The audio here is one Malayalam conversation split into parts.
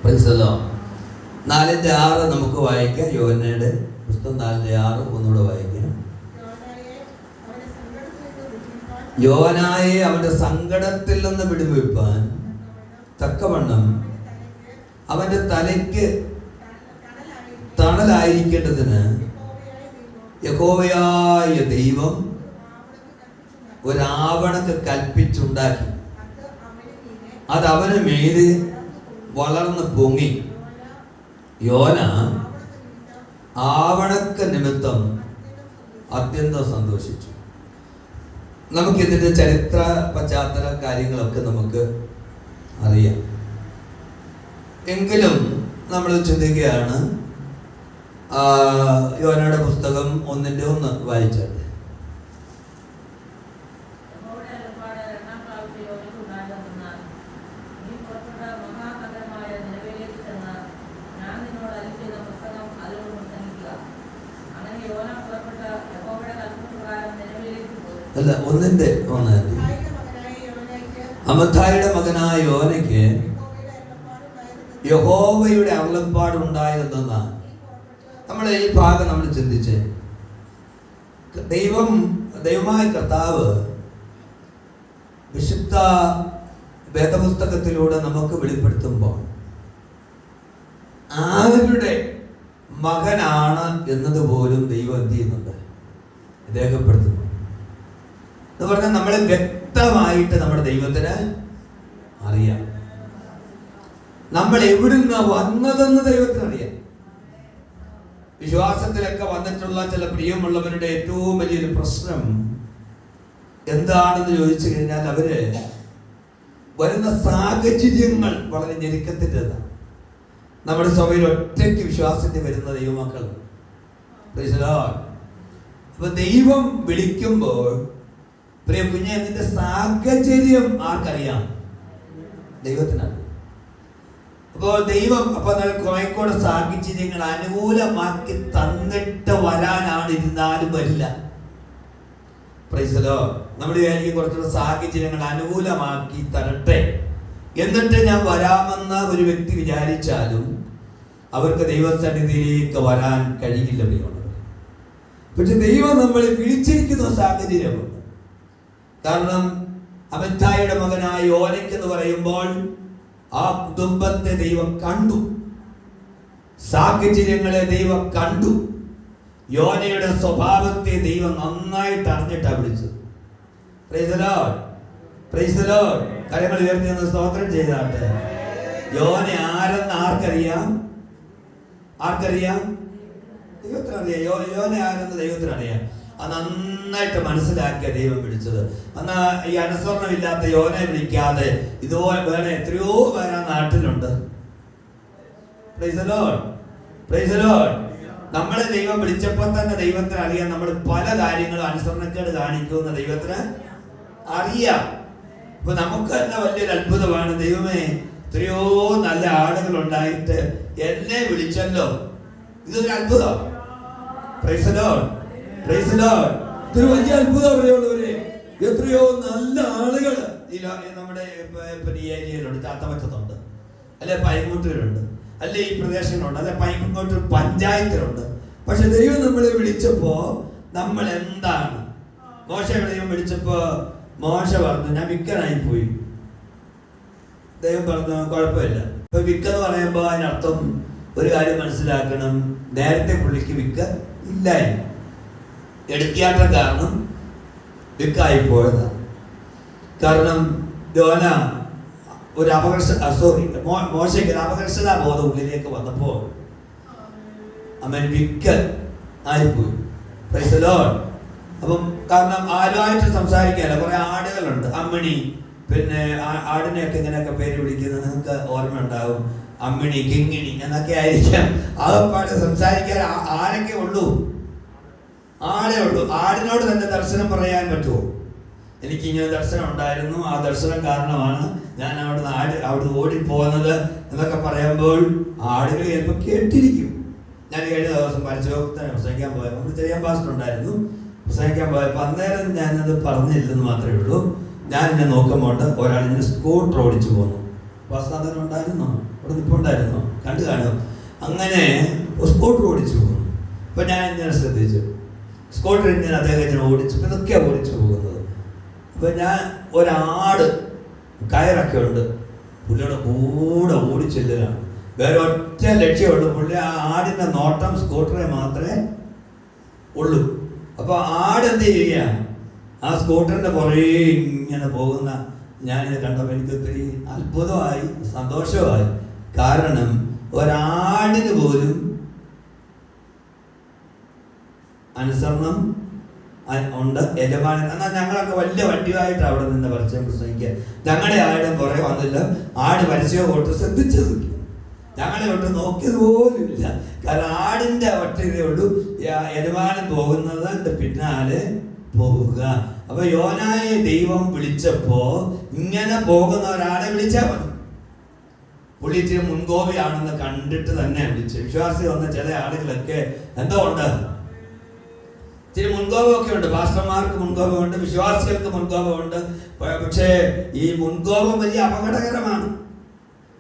Price the Lord. 4:6 നമുക്ക് വായിക്കാം. യോഹന്നയുടെ പുസ്തകം 4:6 ഒന്നുകൂടെ വായിക്കാം. യോഹന്നായെ അവന്റെ സങ്കടത്തിൽ നിന്ന് വിടുവിപ്പാൻ തക്കവണ്ണം അവന്റെ തലയ്ക്ക് തണലായിരിക്കേണ്ടതിന് യഹോവയായ ദൈവം ഒരാവണക്ക് കൽപ്പിച്ചുണ്ടാക്കി. അത് അവന് മേല് വളർന്ന് പൊങ്ങി. യോന ആവണക്ക് നിമിത്തം അത്യന്തം സന്തോഷിച്ചു. നമുക്കിതിൻ്റെ ചരിത്ര പശ്ചാത്തല കാര്യങ്ങളൊക്കെ നമുക്ക് അറിയാം. എങ്കിലും നമ്മൾ ചിന്തിക്കുകയാണ്, യോനയുടെ പുസ്തകം 1:1 വായിച്ചാൽ. അല്ല, 1:1. അമത്ഥായിയുടെ മകനായ യോനയ്ക്ക് യഹോവയുടെ അരുളപ്പാടുണ്ടായതെന്നാണ്. നമ്മൾ ഈ ഭാഗം നമ്മൾ ചിന്തിച്ച്, ദൈവമായ കർത്താവ് വിശുദ്ധ വേദപുസ്തകത്തിലൂടെ നമുക്ക് വെളിപ്പെടുത്തുമ്പോൾ ആരുടെ മകനാണ് എന്നതുപോലും ദൈവം എന്ത് ചെയ്യുന്നുണ്ട്, രേഖപ്പെടുത്തുന്നു. എന്ന് പറഞ്ഞാൽ നമ്മളെ വ്യക്തമായിട്ട് നമ്മുടെ ദൈവത്തിന് അറിയാം. നമ്മൾ എവിടുന്ന് വന്നതെന്ന് ദൈവത്തിന് അറിയാം. വിശ്വാസത്തിലൊക്കെ വന്നിട്ടുള്ള ചില പ്രിയമുള്ളവരുടെ ഏറ്റവും വലിയൊരു പ്രശ്നം എന്താണെന്ന് ചോദിച്ചു കഴിഞ്ഞാൽ, അവര് വരുന്ന സാഹചര്യങ്ങൾ വളരെ ഞെരുക്കത്തിൻ്റെതാണ്. നമ്മുടെ സഭയിൽ ഒറ്റയ്ക്ക് വിശ്വാസത്തിൽ വരുന്ന ദൈവമക്കൾ. അപ്പൊ ദൈവം വിളിക്കുമ്പോൾ, പ്രിയ കുഞ്ഞെ, നിന്റെ സാഹചര്യം ആർക്കറിയാം? ദൈവത്തിനാണ്. അപ്പോൾ ദൈവം കുറേക്കൂടെ സാഹചര്യങ്ങൾ അനുകൂലമാക്കി തന്നിട്ട് വരാനാണ്, ഇരുന്നാലും വരില്ല. Price the lord. നമ്മുടെ ഈ കുറച്ചുകൂടെ സാഹചര്യങ്ങൾ അനുകൂലമാക്കി തരട്ടെ എന്നിട്ട് ഞാൻ വരാമെന്ന് ഒരു വ്യക്തി വിചാരിച്ചാലും അവർക്ക് ദൈവസന്നിധിയിലേക്ക് വരാൻ കഴിയില്ല. പക്ഷെ ദൈവം നമ്മളെ വിളിച്ചിരിക്കുന്ന സാഹചര്യമുണ്ട്. കാരണം അമത്ഥായിയുടെ മകനായ യോനയ്ക്ക് എന്ന് പറയുമ്പോൾ ആ കുടുംബത്തെ ദൈവം കണ്ടു, സാഹചര്യങ്ങളെ ദൈവം കണ്ടു, യോനയുടെ സ്വഭാവത്തെ ദൈവം നന്നായിട്ട് അറിഞ്ഞിട്ടാണ് വിളിച്ചത്. Price the Lord, praise the Lord. കരങ്ങൾ ഉയർത്തി ഒന്ന് സ്തോത്രം ചെയ്താട്ടെ. യോന ആരെന്ന് ആർക്കറിയാം? ആർക്കറിയാം? ദൈവത്തിനറിയാം. യോന ആരെന്ന് ദൈവത്തിനറിയാം. അത് നന്നായിട്ട് മനസ്സിലാക്കിയ ദൈവം വിളിച്ചത്. അന്ന് ഈ അനുസരണമില്ലാത്ത യോനെ വിളിക്കാതെ ഇതുപോലെ വേറെ എത്രയോ പേര് ആ നാട്ടിലുണ്ട്. Price the Lord, praise the Lord. നമ്മളെ ദൈവം വിളിച്ചപ്പോൾ തന്നെ ദൈവത്തിന് അറിയാം നമ്മൾ പല കാര്യങ്ങളും അനുസരണക്കേട് കാണിക്കുമെന്ന് ദൈവത്തിന് അറിയാം. അപ്പൊ നമുക്ക് തന്നെ വലിയൊരു അത്ഭുതമാണ്. ദൈവമേ, എത്രയോ നല്ല ആളുകൾ ഉണ്ടായിട്ട് എന്നെ വിളിച്ചല്ലോ, ഇതൊരു അത്ഭുതം. Price the Lord, praise the Lord. ഇതൊരു വലിയ അത്ഭുതം. അറിയുള്ളവരെ, എത്രയോ നല്ല ആളുകൾ നമ്മുടെ ഈ ഏരിയയിലുണ്ട്. ചാത്തമറ്റത്തുണ്ട്, അല്ലെ പൈങ്ങോട്ടൂരുണ്ട്, അല്ലെ ഈ പ്രദേശങ്ങളുണ്ട്, അല്ലെ പൈങ്ങോട്ടൂർ പഞ്ചായത്തിലുണ്ട്. പക്ഷെ ദൈവം നമ്മളെ വിളിച്ചപ്പോ നമ്മൾ എന്താണ്? മോശയെ ദൈവം വിളിച്ചപ്പോ മോശ പറഞ്ഞു, ഞാൻ വിക്കനായി പോയി. ദൈവം പറഞ്ഞു, കുഴപ്പമില്ല. ഇപ്പൊ വിക്കെന്ന് പറയുമ്പോ അതിനർത്ഥം ഒരു കാര്യം മനസ്സിലാക്കണം, നേരത്തെ പുള്ളിക്ക് വിക്ക ഇല്ലായിരുന്നു. എടുത്തിയാട്ടം കാരണം വിക്കായി പോയതാണ്. കാരണം യോന ഒരു മോശയ്ക്ക് ഒരു അപകർഷതാ ബോധം ഉള്ളിലേക്ക് വന്നപ്പോൾ അവൻ വിക്കൽ ആയിപ്പോയി. Price the Lord. അപ്പം കാരണം ആരുമായിട്ട് സംസാരിക്കാനല്ല, കുറെ ആടുകളുണ്ട്, അമ്മിണി, പിന്നെ ആടിനെയൊക്കെ ഇങ്ങനെയൊക്കെ പേര് വിളിക്കുന്നത് നിങ്ങൾക്ക് ഓർമ്മ ഉണ്ടാവും. അമ്മിണി, കിങ്ങിണി എന്നൊക്കെ ആയിരിക്കാം. ആകപ്പാട് സംസാരിക്കാൻ ആരൊക്കെ ഉള്ളൂ? ആളെ ഉള്ളൂ. ആടിനോട് തന്നെ ദർശനം പറയാൻ പറ്റുമോ? എനിക്ക് ഇങ്ങനെ ദർശനം ഉണ്ടായിരുന്നു, ആ ദർശനം കാരണമാണ് ഞാൻ അവിടെ ഓടിപ്പോകുന്നത് എന്നൊക്കെ പറയുമ്പോൾ ആടുകൾ ചിലപ്പോൾ കേട്ടിരിക്കും. ഞാൻ 7 ദിവസം പരിശോധന പ്രസംഗിക്കാൻ പോയപ്പോൾ ചെറിയ പാസ്റ്റർ ഉണ്ടായിരുന്നു. പ്രസംഗിക്കാൻ പോയപ്പോൾ അന്നേരം ഞാനത് പറഞ്ഞില്ലെന്ന് മാത്രമേ ഉള്ളൂ. ഞാൻ നോക്കുമ്പോൾ ഒരാൾ ഇങ്ങനെ സ്കൂട്ടർ ഓടിച്ചു പോന്നു. പാസ്റ്റർ ഉണ്ടായിരുന്നോ? അവിടെ നിൽപ്പുണ്ടായിരുന്നോ? കണ്ടു കാണും. അങ്ങനെ സ്കൂട്ടർ ഓടിച്ചു പോകുന്നു. അപ്പം ഞാൻ ഇങ്ങനെ ശ്രദ്ധിച്ചു, സ്കൂട്ടർ ഇങ്ങനെ അദ്ദേഹം ഇങ്ങനെ ഓടിച്ചു, ഇതൊക്കെയാണ് ഓടിച്ചു പോകുന്നത്. അപ്പം ഞാൻ ഒരാട് കയറൊക്കെ ഉണ്ട്, പുള്ളിയുടെ കൂടെ ഓടിച്ചെല്ലുകയാണ്. വേറെ ഒറ്റ ലക്ഷ്യമുള്ളൂ, പുള്ളി ആ ആടിൻ്റെ നോട്ടം സ്കൂട്ടറെ മാത്രമേ ഉള്ളൂ. അപ്പോൾ ആട് എന്ത് ചെയ്യുക, ആ സ്കൂട്ടറിൻ്റെ പുറകെ ഇങ്ങനെ പോകുന്ന ഞാനിത് കണ്ടപ്പോൾ എനിക്ക് ഒത്തിരി അത്ഭുതമായി, സന്തോഷമായി. കാരണം ഒരാടിന് പോലും അനുസരണം ഉണ്ട് യജമാനൻ. എന്നാൽ ഞങ്ങളൊക്കെ വലിയ വണ്ടിയായിട്ട് അവിടെ നിന്ന് പരസ്യം പ്രസംഗിക്കുക. ഞങ്ങളുടെ ആടും പുറകെ വന്നില്ല, ആട് പരസ്യം ഓട്ട് ശ്രദ്ധിച്ചതില്ല, ഞങ്ങളെ ഒട്ട് നോക്കിയത് പോലും ഇല്ല. കാരണം ആടിൻ്റെ ഒറ്റതേ ഉള്ളൂ, യജമാനൻ പോകുന്നത് പിന്നാലെ പോവുക. അപ്പൊ യോനായെ ദൈവം വിളിച്ചപ്പോ ഇങ്ങനെ പോകുന്ന ഒരാളെ വിളിച്ചാൽ മതി. പുള്ളി ഇച്ചിരി മുൻകോപിയാണെന്ന് കണ്ടിട്ട് തന്നെ വിളിച്ചു. വിശ്വാസി വന്ന ചില ആളുകളൊക്കെ എന്തോ ഉണ്ട്, ഇച്ചിരി മുൻകോപമൊക്കെ ഉണ്ട്. പാസ്റ്റർമാർക്ക് മുൻകോപമുണ്ട്, വിശ്വാസികൾക്ക് മുൻകോപമുണ്ട്. പക്ഷേ ഈ മുൻകോപം വലിയ അപകടകരമാണ്.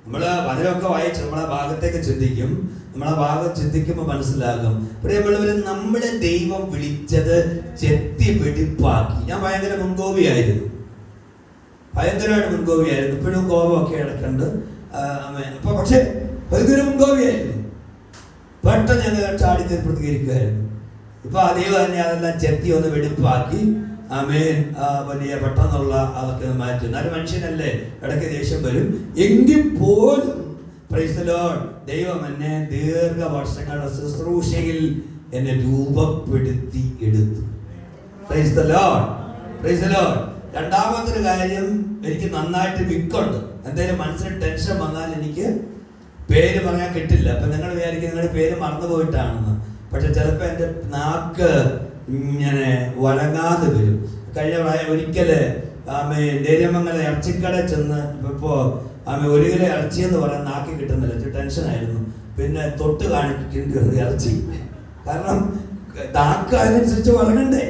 നമ്മൾ വചനമൊക്കെ വായിച്ച് നമ്മളെ ഭാഗത്തേക്ക് ചിന്തിക്കും, നമ്മളെ ഭാഗം ചിന്തിക്കുമ്പോൾ മനസ്സിലാകും. പ്രിയമുള്ളവർ, നമ്മളെ ദൈവം വിളിച്ചത് ചെത്തി വെടിപ്പാക്കി. ഞാൻ ഭയങ്കര മുൻകോപിയായിരുന്നു, ഭയങ്കരമായിട്ട് മുൻകോപിയായിരുന്നു. ഇപ്പോഴും കോപമൊക്കെ ഇടയ്ക്കുണ്ട്. അപ്പൊ പക്ഷെ ഭയങ്കര മുൻകോപിയായിരുന്നു. പെട്ടെന്ന് ഞങ്ങൾ ചാടി പ്രതികരിക്കുമായിരുന്നു. ഇപ്പൊ ദൈവം തന്നെ അതെല്ലാം ചെത്തി ഒന്ന് വെടിപ്പാക്കി ആമേൻ വലിയ പെട്ടെന്നുള്ള അതൊക്കെ മാറ്റി. എന്നാലും മനുഷ്യനല്ലേ, ഇടയ്ക്ക് ദേഷ്യം വരും. എങ്കിൽ പോലും പ്രൈസ് ദി ലോർഡ്, ദൈവം എന്നെ ദീർഘവർഷങ്ങളുടെ ശുശ്രൂഷയിൽ എന്നെ രൂപപ്പെടുത്തി എടുത്തു. Price the Lord, praise the Lord. രണ്ടാമതൊരു കാര്യം, എനിക്ക് നന്നായിട്ട് വിക്കുണ്ട്. എന്തെങ്കിലും മനസ്സിന് ടെൻഷൻ വന്നാൽ എനിക്ക് പേര് പറയാൻ കിട്ടില്ല. അപ്പൊ നിങ്ങൾ വിചാരിക്കും നിങ്ങളുടെ പേര് മറന്നുപോയിട്ടാണെന്ന്. പക്ഷെ ചിലപ്പോൾ എൻ്റെ നാക്ക് ഇങ്ങനെ വഴങ്ങാതെ വരും. കഴിഞ്ഞ ഒരിക്കല് നേര്യമംഗല ഇറച്ചിക്കടയിൽ ചെന്ന് ഇപ്പോൾ ഒരു കിലോ ഇറച്ചി എന്ന് പറയാൻ നാക്കി കിട്ടുന്നില്ല, ടെൻഷനായിരുന്നു. പിന്നെ തൊട്ട് കാണിക്കേണ്ടി വന്നു ഇറച്ചി, കാരണം നാക്ക് അതിനനുസരിച്ച് വഴങ്ങണ്ടേ.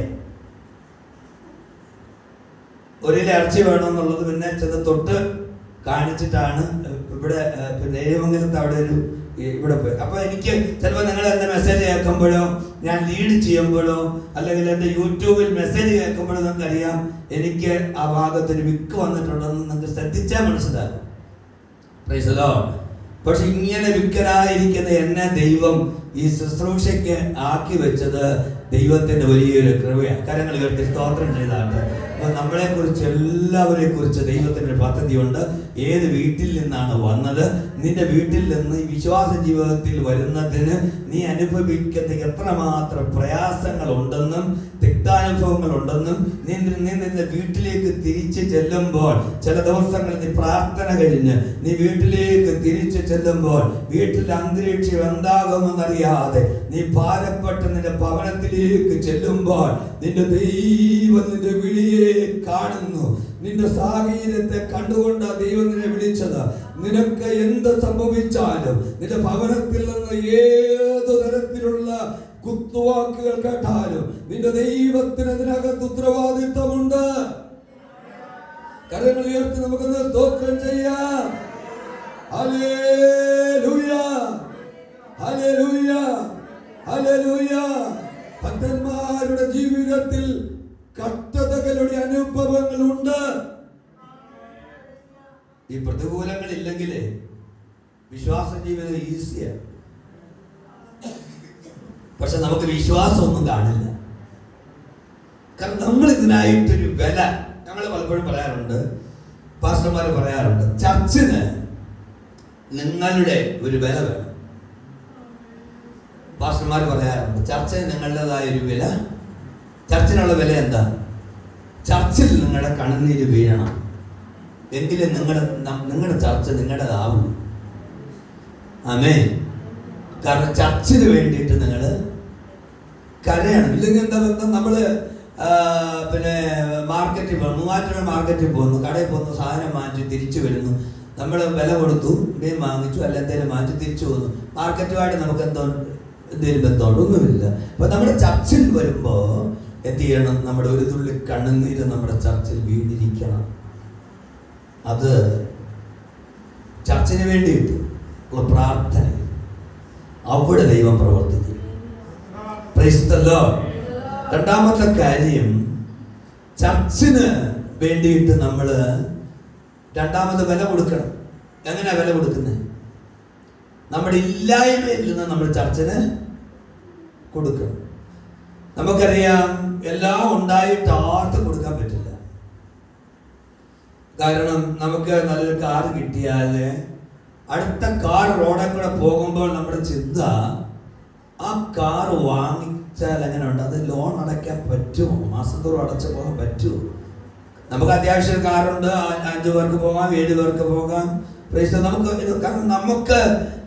ഒരു കിലോ ഇറച്ചി വേണമെന്നുള്ളത് പിന്നെ ചെന്ന് തൊട്ട് കാണിച്ചിട്ടാണ് ഇവിടെ നേര്യമംഗലത്ത് അവിടെ ഒരു ഇവിടെ പോയി. അപ്പൊ എനിക്ക് ചിലപ്പോൾ നിങ്ങൾ എന്റെ മെസ്സേജ് കേൾക്കുമ്പോഴോ ഞാൻ ലീഡ് ചെയ്യുമ്പോഴോ അല്ലെങ്കിൽ എൻ്റെ യൂട്യൂബിൽ മെസ്സേജ് കേൾക്കുമ്പോഴോ നിങ്ങൾക്ക് അറിയാം എനിക്ക് ആ ഭാഗത്തൊരു വിക്ക് വന്നിട്ടുണ്ടെന്ന് നിങ്ങൾക്ക് ശ്രദ്ധിച്ചാൽ മനസ്സിലാകും. Price the Lord. പക്ഷെ ഇങ്ങനെ വിക്കനായിരിക്കുന്ന എന്നെ ദൈവം ഈ ശുശ്രൂഷയ്ക്ക് ആക്കി വെച്ചത് ദൈവത്തിന്റെ വലിയൊരു കൃപയാണ്. കരങ്ങൾ ഉയർത്തി സ്തോത്രം ചെയ്താട്ടെ. അപ്പൊ നമ്മളെ കുറിച്ച് എല്ലാവരെ കുറിച്ച് ദൈവത്തിന്റെ പദ്ധതിയുണ്ട്. ഏത് വീട്ടിൽ നിന്നാണ് വന്നത്, നിന്റെ വീട്ടിൽ നിന്ന് ഈ വിശ്വാസ ജീവിതത്തിൽ വരുന്നതിന് നീ അനുഭവിക്കുന്ന എത്രമാത്രം പ്രയാസങ്ങൾ ഉണ്ടെന്നും തിക്താനുഭവങ്ങൾ ഉണ്ടെന്നും നീ നിന്റെ വീട്ടിലേക്ക് തിരിച്ചു ചെല്ലുമ്പോൾ, ചില ദിവസങ്ങൾ നീ പ്രാർത്ഥന കഴിഞ്ഞ് നീ വീട്ടിലേക്ക് തിരിച്ചു ചെല്ലുമ്പോൾ വീട്ടിലെ അന്തരീക്ഷം എന്താകുമെന്നറിയാതെ നീ ഭാരപ്പെട്ട് നിന്റെ ഭവനത്തിലേക്ക് ചെല്ലുമ്പോൾ നിന്റെ ദൈവം നിന്റെ വിളിയെ കാണുന്നു. നിന്റെ സാഹചര്യത്തെ കണ്ടുകൊണ്ട് ദൈവം നിന്നെ വിളിച്ചത്. നിനക്ക് എന്ത് സംഭവിച്ചാലും നിന്റെ ഭവനത്തിൽ നിന്ന് ഏതു തരത്തിലുള്ള കുത്തുവാക്കുകൾ കേട്ടാലും നിന്റെ ദൈവത്തിന് അതിനകത്ത് ഉത്തരവാദിത്വമുണ്ട്. കരങ്ങൾ ഉയർത്തി നമുക്കൊന്ന് സ്തോത്രം ചെയ്യാം. ഹല്ലേലൂയ, ഹല്ലേലൂയ, ഹല്ലേലൂയ. ഭക്തന്മാരുടെ ജീവിതത്തിൽ കഷ്ടതകളുടെ അനുഭവങ്ങളുണ്ട്. ഈ പ്രതികൂലങ്ങൾ ഇല്ലെങ്കിൽ വിശ്വാസ ജീവിതം ഈസിയാണ്. പക്ഷെ നമുക്ക് വിശ്വാസമൊന്നും കാണില്ല. കാരണം നമ്മൾ ഇതിനായിട്ടൊരു വില ഞങ്ങൾ പലപ്പോഴും പറയാറുണ്ട്, പാസ്റ്റർമാർ പറയാറുണ്ട്, ചർച്ചിന് നിങ്ങളുടെ ഒരു വില വേണം. പാസ്റ്റർമാർ പറയാറുണ്ട് ചർച്ചിന് നിങ്ങളുടേതായ ഒരു വില. ചർച്ചിനുള്ള വില എന്താ? ചർച്ചിൽ നിങ്ങളുടെ കണ്ണുനീര് വീഴണം, എങ്കിലും നിങ്ങളുടെ ചർച്ച നിങ്ങളുടേതാവും. ആമേൻ. കാരണം ചർച്ചിന് വേണ്ടിയിട്ട് നിങ്ങൾ കരയണം. ഇല്ലെങ്കിൽ എന്താ ബന്ധം? നമ്മള് പിന്നെ മാർക്കറ്റിൽ പോകുന്നു, മൂവാറ്റുപുഴ മാർക്കറ്റിൽ പോകുന്നു, കടയിൽ പോകുന്നു, സാധനം വാങ്ങിച്ചു തിരിച്ചു വരുന്നു. നമ്മൾ വില കൊടുത്തു, മീൻ വാങ്ങിച്ചു, അല്ല എന്തെങ്കിലും വാങ്ങിച്ചു തിരിച്ചു പോകുന്നു. മാർക്കറ്റുമായിട്ട് നമുക്ക് എന്തെങ്കിലും ബന്ധമുണ്ട്? ഒന്നുമില്ല. അപ്പൊ നമ്മുടെ ചർച്ചിൽ വരുമ്പോ എന്ത് ചെയ്യണം? നമ്മുടെ ഒരു തുള്ളി കണ്ണുനീര് നമ്മുടെ ചർച്ചിൽ വീണിരിക്കണം. അത് ചർച്ചിന് വേണ്ടിയിട്ട്. ഉള്ള പ്രാർത്ഥന, അവിടെ ദൈവം പ്രവർത്തിക്കും. Price the Lord. രണ്ടാമത്തെ കാര്യം, ചർച്ചിന് വേണ്ടിയിട്ട് നമ്മൾ രണ്ടാമത് വില കൊടുക്കണം. എങ്ങനെയാ വില കൊടുക്കുന്നത്? നമ്മുടെ ഇല്ലായ്മയിൽ നിന്ന് നമ്മൾ ചർച്ചിന് കൊടുക്കണം. നമുക്കറിയാം, എല്ലാം ഉണ്ടായിട്ട് ആർക്കും കൊടുക്കാൻ പറ്റില്ല. കാരണം നമുക്ക് നല്ലൊരു കാർ കിട്ടിയാൽ അടുത്ത കാർ റോഡിൽ കൂടെ പോകുമ്പോൾ നമ്മുടെ ചിന്ത, ആ കാർ വാങ്ങിച്ചാൽ എങ്ങനെ ഉണ്ട്, അത് ലോൺ അടയ്ക്കാൻ പറ്റുമോ, മാസം തോറും അടച്ചു പോകാൻ പറ്റുമോ? നമുക്ക് അത്യാവശ്യം കാറുണ്ട്, 5 പേർക്ക് പോകാം, 7 പേർക്ക് പോകാം.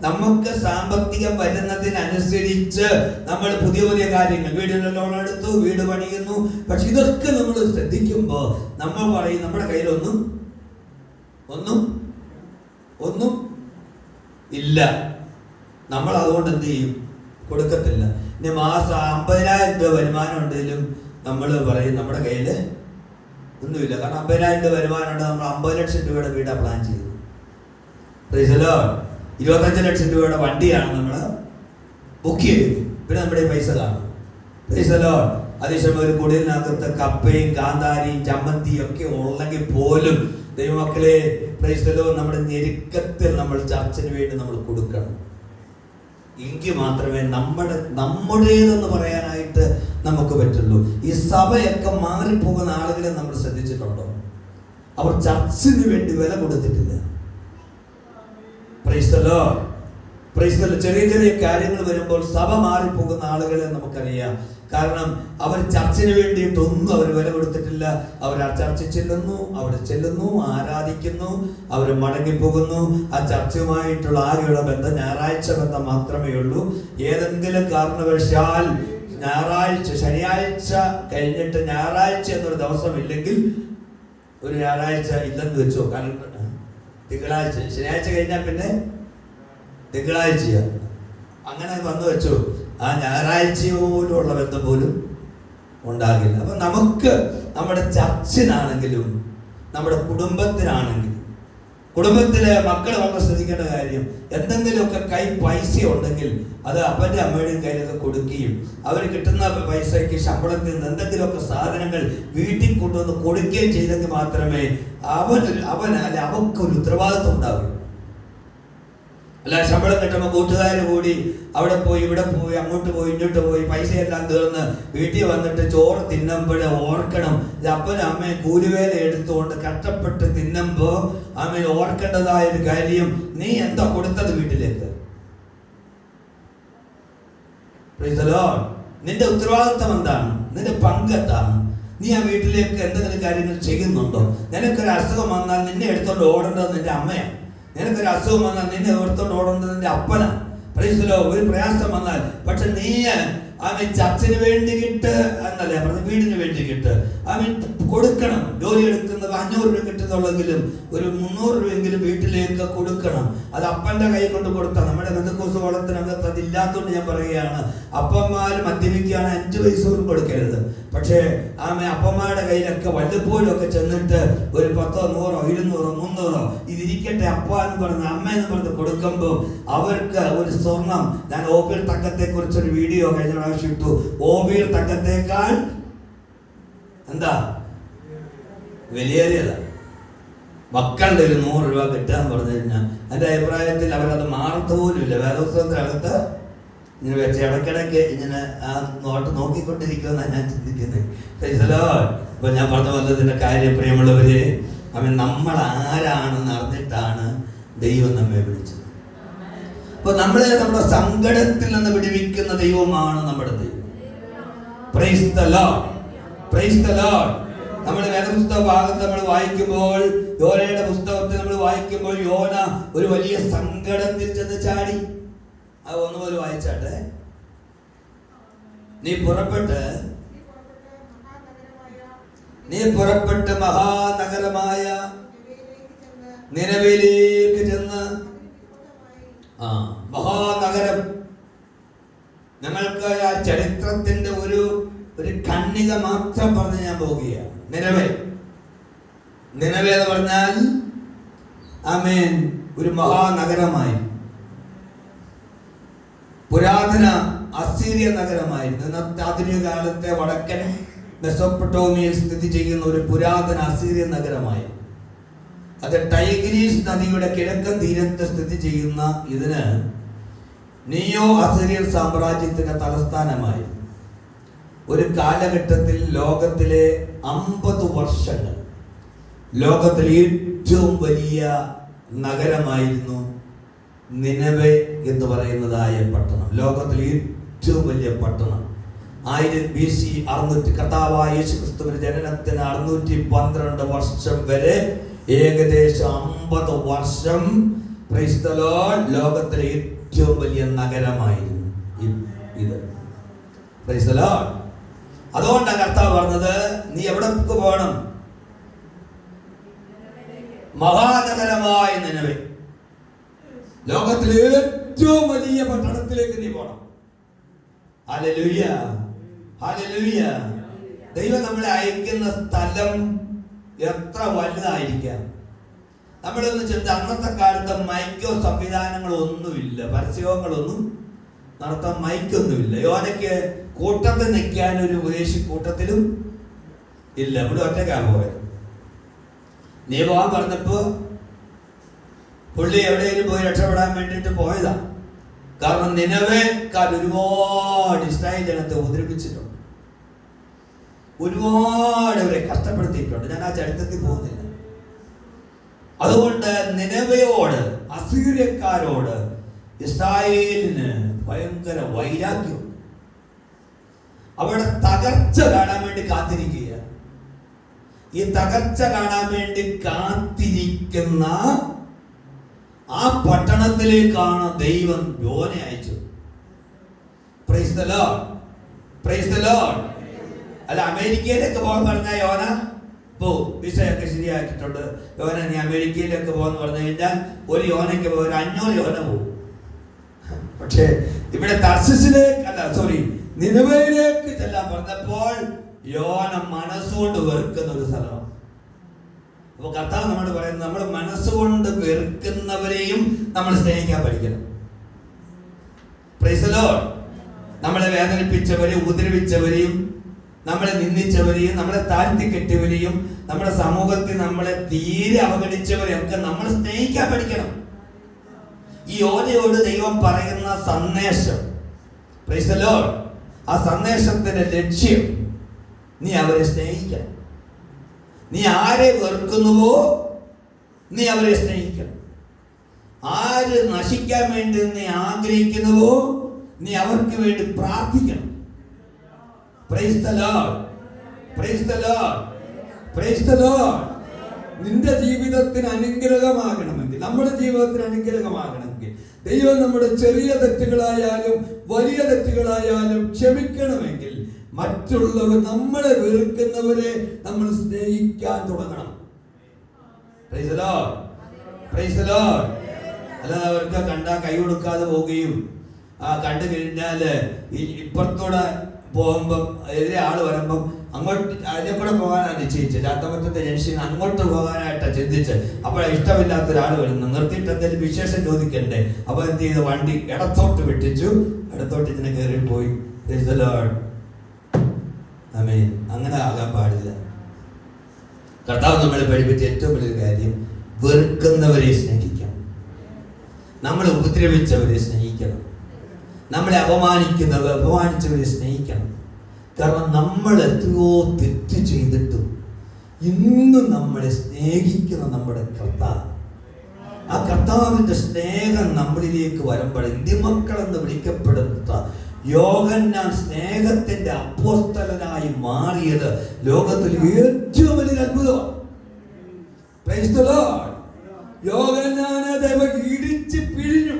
നമുക്ക് സാമ്പത്തികം വരുന്നതിനനുസരിച്ച് നമ്മൾ പുതിയ പുതിയ കാര്യങ്ങൾ, വീടിന്റെ ലോൺ എടുത്തു, വീട് പണിയുന്നു. പക്ഷെ ഇതൊക്കെ നമ്മൾ ശ്രദ്ധിക്കുമ്പോൾ നമ്മൾ പറയും, നമ്മുടെ കയ്യിൽ ഒന്നും ഇല്ല. നമ്മൾ അതുകൊണ്ട് എന്ത് ചെയ്യും? കൊടുക്കത്തില്ല. ഇനി മാസം 50,000 രൂപ വരുമാനം ഉണ്ടെങ്കിലും നമ്മൾ പറയും നമ്മുടെ കയ്യിൽ ഒന്നുമില്ല. കാരണം 50,000 രൂപ വരുമാനം ഉണ്ട്, നമ്മൾ 50 ലക്ഷം രൂപയുടെ വീടാണ് പ്ലാൻ ചെയ്തത്. 25 ലക്ഷം രൂപയുടെ വണ്ടിയാണ് നമ്മൾ ബുക്ക് ചെയ്തത്. പിന്നെ നമ്മുടെ പൈസ കാണും. അതേസമയം ഒരു കുടിലിനകത്ത് കപ്പയും കാന്താരിയും ചമ്മന്തിയും ഒക്കെ ഉള്ളെങ്കിൽ പോലും ദൈവമക്കളെ, നമ്മുടെ ഞെരുക്കത്തിൽ നമ്മൾ ചർച്ചിന് വേണ്ടി നമ്മൾ കൊടുക്കണം. എങ്കിൽ മാത്രമേ നമ്മുടേതെന്ന് പറയാനായിട്ട് നമുക്ക് പറ്റുള്ളൂ. ഈ സഭയൊക്കെ മാറിപ്പോകുന്ന ആളുകളെ നമ്മൾ ശ്രദ്ധിച്ചിട്ടുണ്ടോ? അവർ ചർച്ചിന് വേണ്ടി വില കൊടുത്തിട്ടില്ല. Price the Lord. ചെറിയ ചെറിയ കാര്യങ്ങൾ വരുമ്പോൾ സഭ മാറിപ്പോകുന്ന ആളുകളെ നമുക്കറിയാം. കാരണം അവർ ചർച്ചിന് വേണ്ടിയിട്ടൊന്നും അവർ വില കൊടുത്തിട്ടില്ല. അവർ ആ ചർച്ചിൽ ചെല്ലുന്നു, അവിടെ ചെല്ലുന്നു, ആരാധിക്കുന്നു, അവർ മടങ്ങിപ്പോകുന്നു. ആ ചർച്ചുമായിട്ടുള്ള ആകെയുള്ള ബന്ധം ഞായറാഴ്ച ബന്ധം മാത്രമേ ഉള്ളൂ. ഏതെങ്കിലും കാരണവശാൽ ശനിയാഴ്ച കഴിഞ്ഞിട്ട് ഞായറാഴ്ച എന്നൊരു ദിവസം ഇല്ലെങ്കിൽ, ഒരു ഞായറാഴ്ച ഇല്ലെന്ന് വെച്ചോ, കാരണം തിങ്കളാഴ്ച, ശനിയാഴ്ച കഴിഞ്ഞാൽ പിന്നെ തിങ്കളാഴ്ചയാണ്, അങ്ങനെ വന്നു വെച്ചു, ആ ഞായറാഴ്ചയോടുള്ള ബന്ധം പോലും ഉണ്ടാകില്ല. അപ്പൊ നമുക്ക് നമ്മുടെ ചർച്ചിനാണെങ്കിലും നമ്മുടെ കുടുംബത്തിനാണെങ്കിലും, കുടുംബത്തിലെ മക്കൾ നമ്മൾ ശ്രദ്ധിക്കേണ്ട കാര്യം, എന്തെങ്കിലുമൊക്കെ കൈ പൈസ ഉണ്ടെങ്കിൽ അത് അപ്പൻ്റെ അമ്മയുടെയും കയ്യിലൊക്കെ കൊടുക്കുകയും അവർ കിട്ടുന്ന പൈസയ്ക്ക് ശമ്പളത്തിൽ നിന്ന് എന്തെങ്കിലുമൊക്കെ സാധനങ്ങൾ വീട്ടിൽ കൊണ്ടുവന്ന് കൊടുക്കുകയും ചെയ്തെങ്കിൽ മാത്രമേ അവക്കൊരു ഉത്തരവാദിത്വം ഉണ്ടാവൂ. അല്ല, ശമ്പളം കിട്ടുമ്പോൾ കൂട്ടുകാർ കൂടി അവിടെ പോയി ഇവിടെ പോയി അങ്ങോട്ട് പോയി ഇങ്ങോട്ട് പോയി പൈസയെല്ലാം തീർന്ന് വീട്ടിൽ വന്നിട്ട് ചോറ് തിന്നുമ്പോഴേ ഓർക്കണം, ഇത് അപ്പനും അമ്മയും കൂലിവേല എടുത്തുകൊണ്ട് കഷ്ടപ്പെട്ട് തിന്നുമ്പോൾ അമ്മ ഓർക്കേണ്ടതായ ഒരു കാര്യം, നീ എന്താ കൊടുത്തത് വീട്ടിലേക്ക്? നിന്റെ ഉത്തരവാദിത്വം എന്താണ്? നിന്റെ പങ്കെന്താണ്? നീ ആ വീട്ടിലേക്ക് എന്തെങ്കിലും കാര്യങ്ങൾ ചെയ്യുന്നുണ്ടോ? നിനക്കൊരു അസുഖം വന്നാൽ നിന്നെ എടുത്തോണ്ട് ഓടേണ്ടത് നിന്റെ അമ്മയാണ്. നിനക്കൊരു അസുഖം വന്നാൽ നിന്നെ ഓർത്തോണ്ട് ഓടേണ്ടത് നിന്റെ അപ്പനാണ്. ഒരു പ്രയാസം വന്നാൽ, പക്ഷെ നീ അവൻ ചർച്ചിന് വേണ്ടിയിട്ട് എന്നല്ല പറഞ്ഞ, വീടിന് വേണ്ടിയിട്ട് അവൻ കൊടുക്കണം. ജോലി എടുക്കുന്നത് 500 രൂപ കിട്ടുന്നുള്ളെങ്കിലും ഒരു 300 രൂപയെങ്കിലും വീട്ടിലേക്ക് കൊടുക്കണം. അത് അപ്പൻ്റെ കൈ കൊണ്ട് കൊടുത്താൽ, നമ്മുടെ ബന്ധുക്കോസ് കോളത്തിനകത്ത് അതില്ലാത്തതുകൊണ്ട് ഞാൻ പറയുകയാണ്, അപ്പന്മാർ മദ്യപിക്കുകയാണ് 5 പൈസ പോലും കൊടുക്കരുത്. പക്ഷേ അപ്പന്മാരുടെ കയ്യിലൊക്കെ വല്ലപ്പോഴും ഒക്കെ ചെന്നിട്ട് ഒരു 10, 100, 200, 300 ഇതിരിക്കട്ടെ അപ്പ എന്ന് പറഞ്ഞ് അമ്മ എന്ന് പറഞ്ഞ് കൊടുക്കുമ്പോൾ അവർക്ക് ഒരു സ്വർണം, ഞാൻ ഓബീർ തങ്കത്തെ കുറിച്ചൊരു വീഡിയോ കഴിഞ്ഞ പ്രാവശ്യം ഇട്ടു. ഓബീർ തങ്കത്തേക്കാൾ എന്താ വലിയേറിയതാ മക്കളുടെ ഒരു 100 രൂപ കിട്ടാന്ന് പറഞ്ഞു കഴിഞ്ഞാൽ എൻ്റെ അഭിപ്രായത്തിൽ അവരത് മാറത്തുപോലുമില്ല. വേദപുസ്തകത്തിനകത്ത് ഇങ്ങനെ വെച്ച് ഇടയ്ക്കിടയ്ക്ക് ഇങ്ങനെ ആ നോട്ട് നോക്കിക്കൊണ്ടിരിക്കുമെന്നാണ് ഞാൻ ചിന്തിക്കുന്നത്. അപ്പൊ ഞാൻ പറഞ്ഞ വന്നതിന്റെ കാര്യം, പ്രിയമുള്ളവരെ, അവൻ നമ്മൾ ആരാണെന്ന് അറിഞ്ഞിട്ടാണ് ദൈവം നമ്മെ വിളിച്ചത്. അപ്പൊ നമ്മളെ നമ്മുടെ സങ്കടത്തിൽ നിന്ന് വിടുവിക്കുന്ന ദൈവമാണ് നമ്മുടെ ദൈവം. Price the Lord, praise the lord. നമ്മൾ വേദപുസ്തക ഭാഗത്ത് നമ്മൾ വായിക്കുമ്പോൾ, യോനയുടെ പുസ്തകത്തിൽ നമ്മൾ വായിക്കുമ്പോൾ, യോന ഒരു വലിയ സങ്കടത്തിൽ ചെന്ന് ചാടി. അത് ഒന്നുപോലെ വായിച്ചാട്ടെ. നീ പുറപ്പെട്ട് മഹാനഗരമായ നിനവയിലേക്ക് ചെന്ന്, മഹാനഗരം, ഞങ്ങൾക്ക് ആ ചരിത്രത്തിന്റെ ഒരു ഖണ്ഡിക മാത്രം പറഞ്ഞ് ഞാൻ പോവുകയാണ്. നിനവേ എന്ന് പറഞ്ഞാൽ ആമേൻ ഒരു മഹാനഗരമായി. പുരാതന അസീരിയ നഗരമായിരുന്നു. ഇന്നത്തെ ആധുനിക കാലത്തെ വടക്കൻ മെസോപ്പൊട്ടോമിയയിൽ സ്ഥിതി ചെയ്യുന്ന ഒരു പുരാതന അസീരിയ നഗരമായിരുന്നു. അത് ടൈഗ്രീസ് നദിയുടെ കിഴക്കൻ തീരത്ത് സ്ഥിതി ചെയ്യുന്ന ഇതിന് നിയോ അസീരിയൻ സാമ്രാജ്യത്തിന്റെ തലസ്ഥാനമായി. ഒരു കാലഘട്ടത്തിൽ ലോകത്തിലെ 50 വർഷങ്ങൾ ലോകത്തിലെ ഏറ്റവും വലിയ നഗരമായിരുന്നു നിനവെ എന്ന് പറയുന്നതായ പട്ടണം. ലോകത്തിലെ ഏറ്റവും വലിയ പട്ടണം. 1000 BC കർത്താവായ യേശുക്രിസ്തുവിന്റെ ജനനത്തിന് 612 വർഷം വരെ ഏകദേശം 50 വർഷം ലോകത്തിലെ ഏറ്റവും വലിയ നഗരമായിരുന്നു ഇത്. അതുകൊണ്ടാണ് കർത്താവ് പറഞ്ഞത്, നീ എവിടെ പോകണം? മഹാനഗരമായ നിനവെ, ലോകത്തിലെ ഏറ്റവും വലിയ പട്ടണത്തിലേക്ക് നീ പോകണം. Hallelujah, hallelujah. ദൈവം നമ്മളെ അയക്കുന്ന സ്ഥലം എത്ര വലുതായിരിക്കാം. നമ്മളൊന്ന് ചിന്ത, അന്നത്തെ കാലത്ത് മൈക്കോ സംവിധാനങ്ങളോ ഒന്നുമില്ല, പരസ്യങ്ങളൊന്നും നടത്താൻ മൈക്കൊന്നുമില്ല. യോനയ്ക്ക് കൂട്ടത്തിൽ നിൽക്കാൻ ഒരു ഉപദേശി കൂട്ടത്തിലും ഇല്ല. ഇവിടെ ഒറ്റയ്ക്കാണ് പോയത്. നീ പോകാൻ പറഞ്ഞപ്പോ പുള്ളി എവിടെയെങ്കിലും പോയി രക്ഷപ്പെടാൻ വേണ്ടിയിട്ട് പോയതാ. കാരണം നിനവേക്കാൾ ഒരുപാട് ഇസ്രായേൽ ജനത്തെ ഉപദ്രവിച്ചിട്ടുണ്ട്, ഒരുപാട് അവരെ കഷ്ടപ്പെടുത്തിയിട്ടുണ്ട്. ഞാൻ ആ ചരിത്രത്തിൽ പോകുന്നില്ല. അതുകൊണ്ട് നിനവയോട്, അസീര്യക്കാരോട് ഇസ്രായേലിന് ഭയങ്കര വൈരാഗ്യം. അവിടെ തകർച്ച കാണാൻ വേണ്ടി കാത്തിരിക്കുക. ഈ തകർച്ച കാണാൻ വേണ്ടി കാത്തിരിക്കുന്ന ആ പട്ടണത്തിലേക്കാണ് ദൈവം യോനെ അയച്ചത്. Price the Lord, praise the Lord. അല്ല, അമേരിക്കയിലേക്ക് പോകാൻ പറഞ്ഞ യോന വിസയൊക്കെ ശരിയാക്കിയിട്ടുണ്ട്. യോന നീ അമേരിക്കയിലേക്ക് പോകാന്ന് പറഞ്ഞു കഴിഞ്ഞാൽ ഒരു യോനയ്ക്ക് പോയി 500 യോന പോകും. പക്ഷേ ഇവിടെ നിനവയിലേക്ക് ചെല്ലാൻ പറഞ്ഞപ്പോൾ യോന മനസ്സുകൊണ്ട് വെറുക്കുന്ന ഒരു സ്ഥലമാണ്. അപ്പൊ കർത്താവ് നമ്മൾ പറയുന്നത്, നമ്മൾ മനസ്സുകൊണ്ട് വെറുക്കുന്നവരെയും നമ്മൾ സ്നേഹിക്കാൻ പഠിക്കണം. Price the Lord. നമ്മളെ വേദനിപ്പിച്ചവരെയും ഉപദ്രവിച്ചവരെയും നമ്മളെ നിന്ദിച്ചവരെയും നമ്മളെ താഴ്ത്തി കെട്ടിയവരെയും നമ്മുടെ സമൂഹത്തിൽ നമ്മളെ തീരെ അവഗണിച്ചവരെയൊക്കെ നമ്മൾ സ്നേഹിക്കാൻ പഠിക്കണം. ഈ യോനയോട് ദൈവം പറയുന്ന സന്ദേശം, പ്രൈസ് ദി ലോർഡ്, ആ സന്ദേശത്തിന്റെ ലക്ഷ്യം നീ അവരെ സ്നേഹിക്കണം. നീ ആരെ വെറുക്കുന്നുവോ നീ അവരെ സ്നേഹിക്കണം. ആര് നശിക്കാൻ വേണ്ടി നീ ആഗ്രഹിക്കുന്നുവോ നീ അവർക്ക് വേണ്ടി പ്രാർത്ഥിക്കണം. Price the Lord, praise the Lord, praise the Lord. നിന്റെ ജീവിതത്തിന് അനുഗ്രഹമാകണമെങ്കിൽ, നമ്മുടെ ജീവിതത്തിന് അനുഗ്രഹമാകണമെങ്കിൽ ദൈവം നമ്മുടെ ചെറിയ തെറ്റുകളായാലും വലിയ തെറ്റുകളായാലും ക്ഷമിക്കണമെങ്കിൽ മറ്റുള്ളവർ, നമ്മളെ വെറുക്കുന്നവരെ നമ്മൾ സ്നേഹിക്കാൻ തുടങ്ങണം. Price the Lord, praise the Lord. അല്ലാതെ അവർക്ക് കണ്ടാൽ കൈ കൊടുക്കാതെ പോവുകയും കണ്ടു കഴിഞ്ഞാല് ഇപ്പുറത്തൂടെ പോകുമ്പം എതിരെ ആള് വരുമ്പം അങ്ങോട്ട് അതിനെ കൂടെ പോകാനാണ് നിശ്ചയിച്ചത്. ചാത്തമറ്റത്തെ ജംഗ്ഷൻ അങ്ങോട്ട് പോകാനായിട്ടാണ് ചിന്തിച്ച്. അപ്പോൾ ഇഷ്ടമില്ലാത്ത ഒരാൾ വരുന്നു, നിർത്തിയിട്ട് എന്തെങ്കിലും വിശേഷം ചോദിക്കണ്ടേ. അപ്പൊ എന്ത് ചെയ്ത് വണ്ടി ഇടത്തോട്ട് വിട്ടിച്ചു, ഇടത്തോട്ട് ഇതിനെ കയറി പോയി. പ്രൈസ് ദി ലോർഡ്, ആമേൻ. അങ്ങനെ ആകാൻ പാടില്ല. കർത്താവ് നമ്മളെ പഠിപ്പിച്ച ഏറ്റവും വലിയൊരു കാര്യം, വെറുക്കുന്നവരെ സ്നേഹിക്കണം, നമ്മളെ ഉപദ്രവിച്ചവരെ സ്നേഹിക്കണം, നമ്മളെ അപമാനിച്ചവരെ സ്നേഹിക്കണം. കാരണം നമ്മൾ എത്രയോ തെറ്റ് ചെയ്തിട്ടും ഇന്നും നമ്മളെ സ്നേഹിക്കുന്ന നമ്മുടെ കർത്താവ്, ആ കർത്താവിന്റെ സ്നേഹം നമ്മളിലേക്ക് വരുമ്പോൾ ഇന്ത്യമക്കൾ എന്ന് വിളിക്കപ്പെടുന്ന യോഹന്നാൻ സ്നേഹത്തിന്റെ അപ്പോസ്തലനായി മാറിയത് ലോകത്തിൽ ഏറ്റവും വലിയ അത്ഭുതമാണ്. Price the Lord. യോഹന്നാനെ ദൈവം ഇടിച്ച് പിഴിഞ്ഞു.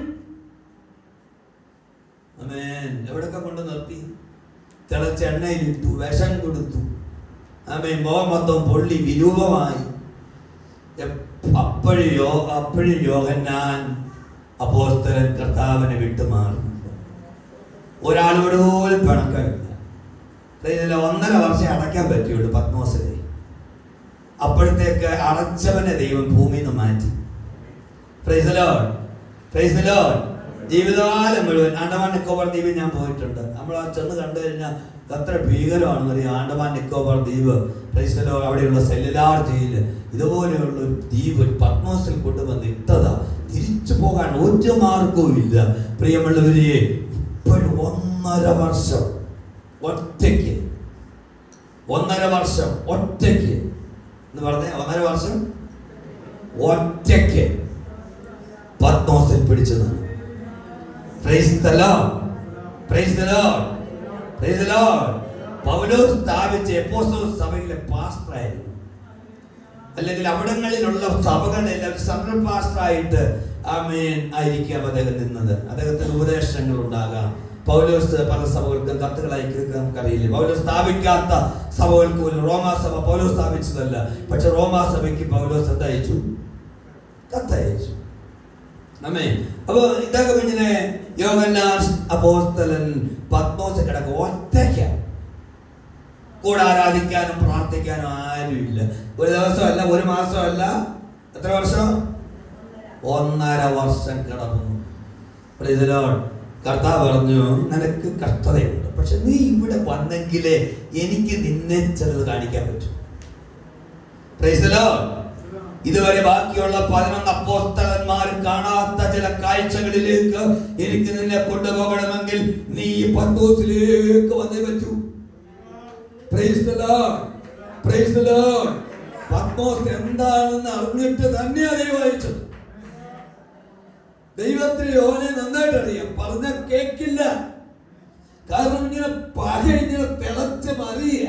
ആമേൻ. എവിടൊക്കെ കൊണ്ട് നിർത്തി? തിളച്ച എണ്ണയിലിട്ടു, വിഷം കൊടുത്തു. ആമേൻ. മുഖം മൊത്തം പൊള്ളി വിരൂപമായി. അപ്പോഴും യോഹന്നാൻ അപ്പോസ്തലൻ കർത്താവിനെ വിട്ടുമാറുന്നു. ഒരാളോട് പോലും പിണക്കമില്ല. 1.5 വർഷം അടയ്ക്കാൻ പറ്റിയുള്ളൂ പത്മോസിനെ. അപ്പോഴത്തേക്ക് അടച്ചവനെ ദൈവം ഭൂമിയിൽ നിന്ന് മാറ്റി. Price the Lord, praise the Lord. ജീവിതകാലം മുഴുവൻ ആൻഡമാൻ നിക്കോബാർ ദ്വീപിൽ ഞാൻ പോയിട്ടുണ്ട്. നമ്മൾ ആ ചെന്ന് കണ്ടു കഴിഞ്ഞാൽ അത്ര ഭീകരമാണെന്ന് അറിയാം. ആൻഡമാൻ നിക്കോബാർ ദ്വീപ്, ക്രൈസ്തലോ അവിടെയുള്ള സെല്ലുലാർ ജയിൽ, ഇതുപോലെയുള്ള ഒരു ദ്വീപ് പത്മോസിൽ കൊണ്ടുവന്ന് ഇട്ടതാ. തിരിച്ചു പോകാൻ ഒരു മാർഗവും ഇല്ല. പ്രിയമുള്ളവരെ, ഇപ്പോഴും 1.5 വർഷം ഒറ്റയ്ക്ക്, 1.5 വർഷം ഒറ്റയ്ക്ക് എന്ന് പറഞ്ഞ 1.5 വർഷം ഒറ്റയ്ക്ക് പത്മോസിൽ പിടിച്ചത്. Praise the Lord, praise the Lord, praise the Lord. Paulose സ്ഥാപിച്ച എഫെസോസ് സഭയിലെ പാസ്റ്ററായിരുന്നു. അല്ലെങ്കിൽ അവിടങ്ങളിലുള്ള സഭകളെല്ലാം സെൻട്രൽ പാസ്റ്ററായിട്ട് ആയിരിക്കാം അദ്ദേഹം നിന്നത്. അദ്ദേഹത്തിന് ഉപദേശങ്ങൾ ഉണ്ടാകാം. പൗലോസ് പല സഭകൾക്കും കത്തുകൾ അയക്കുന്നത് നമുക്കറിയില്ല. പൗലോസ് സ്ഥാപിക്കാത്ത സഭകൾക്ക് പോലും, റോമാ സഭ പൗലോസ് സ്ഥാപിച്ചതല്ല, പക്ഷെ റോമാ സഭയ്ക്ക് പൗലോസ് എന്തയച്ചു? കത്തയച്ചു. അപ്പൊ ഇതൊക്കെ ഇങ്ങനെ യോഹന്നാൻ അപ്പോസ്തലൻ പത്മോസ് കിടക്കും ഒറ്റയ്ക്ക്. കൂടെ ആരാധിക്കാനും പ്രാർത്ഥിക്കാനും ആരുമില്ല. ഒരു ദിവസമല്ല, ഒരു മാസമല്ല, എത്ര വർഷം? 1.5 വർഷം കിടന്നു. Price the Lord. കർത്താവ് പറഞ്ഞു, നിനക്ക് കഷ്ടതയുണ്ട്, പക്ഷെ നീ ഇവിടെ വന്നെങ്കിലേ എനിക്ക് നിന്നെ ചിലത് കാണിക്കാൻ പറ്റും. Price the Lord. ഇതുവരെ ബാക്കിയുള്ള 11 അപ്പോസ്തലന്മാർ കാണാത്ത ചില കാഴ്ചകളിലേക്ക് എനിക്ക് നിന്നെ കൊണ്ടുപോകണമെങ്കിൽ നീ പത്മോസിലേക്ക് വന്നേ പറ്റൂ. Price the Lord, praise the Lord. Patmos എന്താണെന്ന് അറിഞ്ഞിട്ട് തന്നെയാണ് ദൈവം അയച്ചത്. ദൈവത്തിന് യോഹനെ നന്നായിട്ട് അറിയാം, പറഞ്ഞ കേക്കില്ല. കാരണം ഇങ്ങനെ പക ഇങ്ങനെ തിളച്ച് മറിയ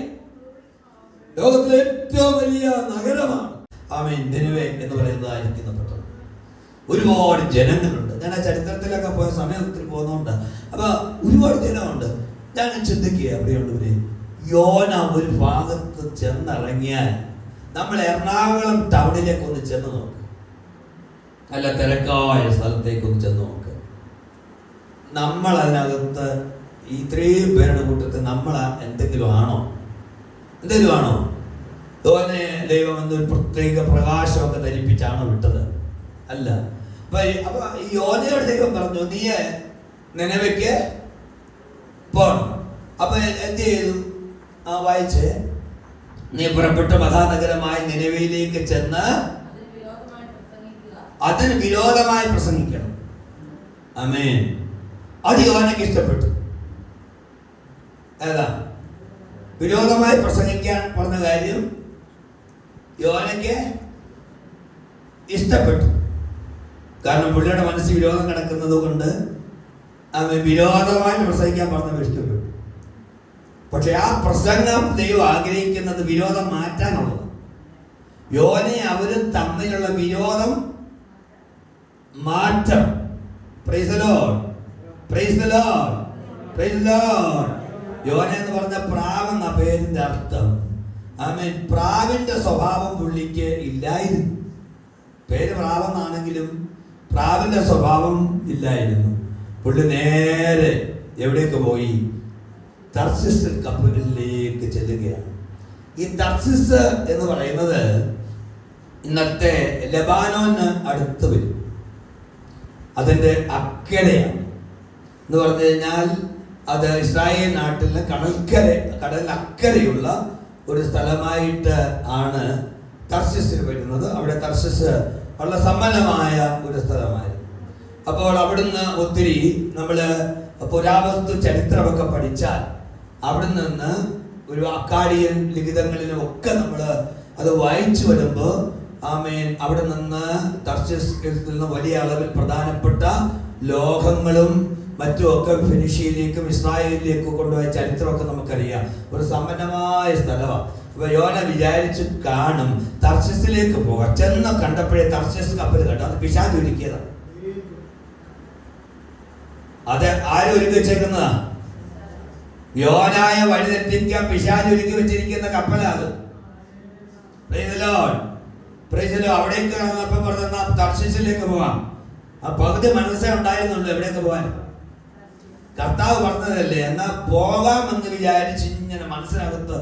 ലോകത്തിലെ ഏറ്റവും വലിയ നഗരമാണ് നിനവേ എന്ന് പറയുന്നതായിരിക്കുന്ന പട്ടണം. ഒരുപാട് ജനങ്ങളുണ്ട്. ഞാൻ ആ ചരിത്രത്തിലൊക്കെ പോയ സമയത്തിൽ പോകുന്നതുകൊണ്ട് അപ്പൊ ഒരുപാട് ജനമുണ്ട്. ഞാൻ ചിന്തിക്കുക, അവിടെയുള്ളവര് യോന ഒരു ഭാഗത്ത് ചെന്നിറങ്ങിയാൽ നമ്മൾ എറണാകുളം ടൗണിലേക്ക് ഒന്ന് ചെന്ന് നോക്ക്, നല്ല തിരക്കായ സ്ഥലത്തേക്ക് ഒന്ന് ചെന്ന് നോക്ക്. നമ്മൾ അതിനകത്ത് ഇത്രയും പേരുടെ കൂട്ടത്തിൽ നമ്മൾ എന്തെങ്കിലും ആണോ? എന്തെങ്കിലും ആണോ? യോനെ ദൈവം എന്നൊരു പ്രത്യേക പ്രകാശമൊക്കെ ധരിപ്പിച്ചാണോ വിട്ടത്? അല്ല. അപ്പൊ ഈ യോനയോട് ദൈവം പറഞ്ഞു, നീ നിനവയ്ക്ക് പോണം. അപ്പൊ എന്ത് ചെയ്തു? വായിച്ച്, നീ പുറപ്പെട്ട മഹാനഗരമായ നിനവയിലേക്ക് ചെന്ന് അതിന് വിരോധമായി പ്രസംഗിക്കണം. ആമേൻ. അത് യോനയ്ക്ക് ഇഷ്ടപ്പെട്ടു. ഏതാ വിരോധമായി പ്രസംഗിക്കാൻ പറഞ്ഞ കാര്യം? യോനയ്ക്ക് ഇഷ്ടപ്പെട്ടു. കാരണം പുള്ളിയുടെ മനസ്സിൽ വിരോധം കിടക്കുന്നത് കൊണ്ട് അവൻ വിരോധമായി പ്രസംഗിക്കാൻ പറഞ്ഞത് ഇഷ്ടപ്പെട്ടു. പക്ഷെ ആ പ്രസംഗം ദൈവം ആഗ്രഹിക്കുന്നത് വിരോധം മാറ്റാനുള്ളത്. യോനെ അവരും തമ്മിലുള്ള വിരോധം മാറ്റം. Price the Lord, praise the Lord, praise the Lord. യോന എന്ന് പറഞ്ഞ പ്രാവ് എന്ന പേരിന്റെ അർത്ഥം. ആമേൻ. പ്രാവിന്റെ സ്വഭാവം പുള്ളിക്ക് ഇല്ലായിരുന്നു. പേര് പ്രാവെന്നാണെങ്കിലും പ്രാവിന്റെ സ്വഭാവം ഇല്ലായിരുന്നു. പുള്ളി നേരെ എവിടേക്ക് പോയി? തർശീസ് കപ്പലിലേക്ക് ചെല്ലുകയാണ്. ഈ തർശീസ് എന്ന് പറയുന്നത് ഇന്നത്തെ ലെബാനോന് അടുത്ത് വരും. അതിന്റെ അക്കരയാണ് എന്ന് പറഞ്ഞു കഴിഞ്ഞാൽ അത് ഇസ്രായേൽ നാട്ടിലെ കടലക്കരയുള്ള ഒരു സ്ഥലമായിട്ട് ആണ് തർശീസിൽ വരുന്നത്. അവിടെ തർശീസ് വളരെ സമ്പന്നമായ ഒരു സ്ഥലമായിരുന്നു. അപ്പോൾ അവിടുന്ന് ഒത്തിരി നമ്മൾ പുരാവസ്തു ചരിത്രമൊക്കെ പഠിച്ചാൽ അവിടെ നിന്ന് ഒരു അക്കാഡിയൻ ലിഖിതങ്ങളിലും ഒക്കെ നമ്മൾ അത് വായിച്ചു വരുമ്പോൾ അവിടെ നിന്ന് തർശീസിൽ നിന്ന് വലിയ അളവിൽ പ്രധാനപ്പെട്ട ലോഹങ്ങളും മറ്റുമൊക്കെ ഫെനീഷ്യയിലേക്കും ഇസ്രായേലിലേക്കും കൊണ്ടുപോയ ചരിത്രമൊക്കെ നമുക്കറിയാം. ഒരു സമ്പന്നമായ സ്ഥലമാണ്. അപ്പൊ യോന വിചാരിച്ചു കാണും തർശീസിലേക്ക് പോകാം. ചെന്ന് കണ്ടപ്പോഴേ തർശീസ് കപ്പൽ കണ്ടു. അത് പിശാച് ഒരുക്കിയതാണ്. അത് ആരും ഒരുക്കി വെച്ചേക്കുന്നതാ? യോനായ വഴി തെറ്റിക്കാൻ പിശാച് ഒരുക്കി വെച്ചിരിക്കുന്ന കപ്പലാണ്. അവിടേക്ക് അപ്പൊ പറഞ്ഞ തർശീസിലേക്ക് പോവാം. ആ പകുതി മനസ്സേ ഉണ്ടായിരുന്നുള്ളൂ എവിടേക്ക് പോകാൻ. കർത്താവ് പറഞ്ഞതല്ലേ, എന്നാ പോകാമെന്ന് വിചാരിച്ച് ഇങ്ങനെ മനസ്സിനകത്ത്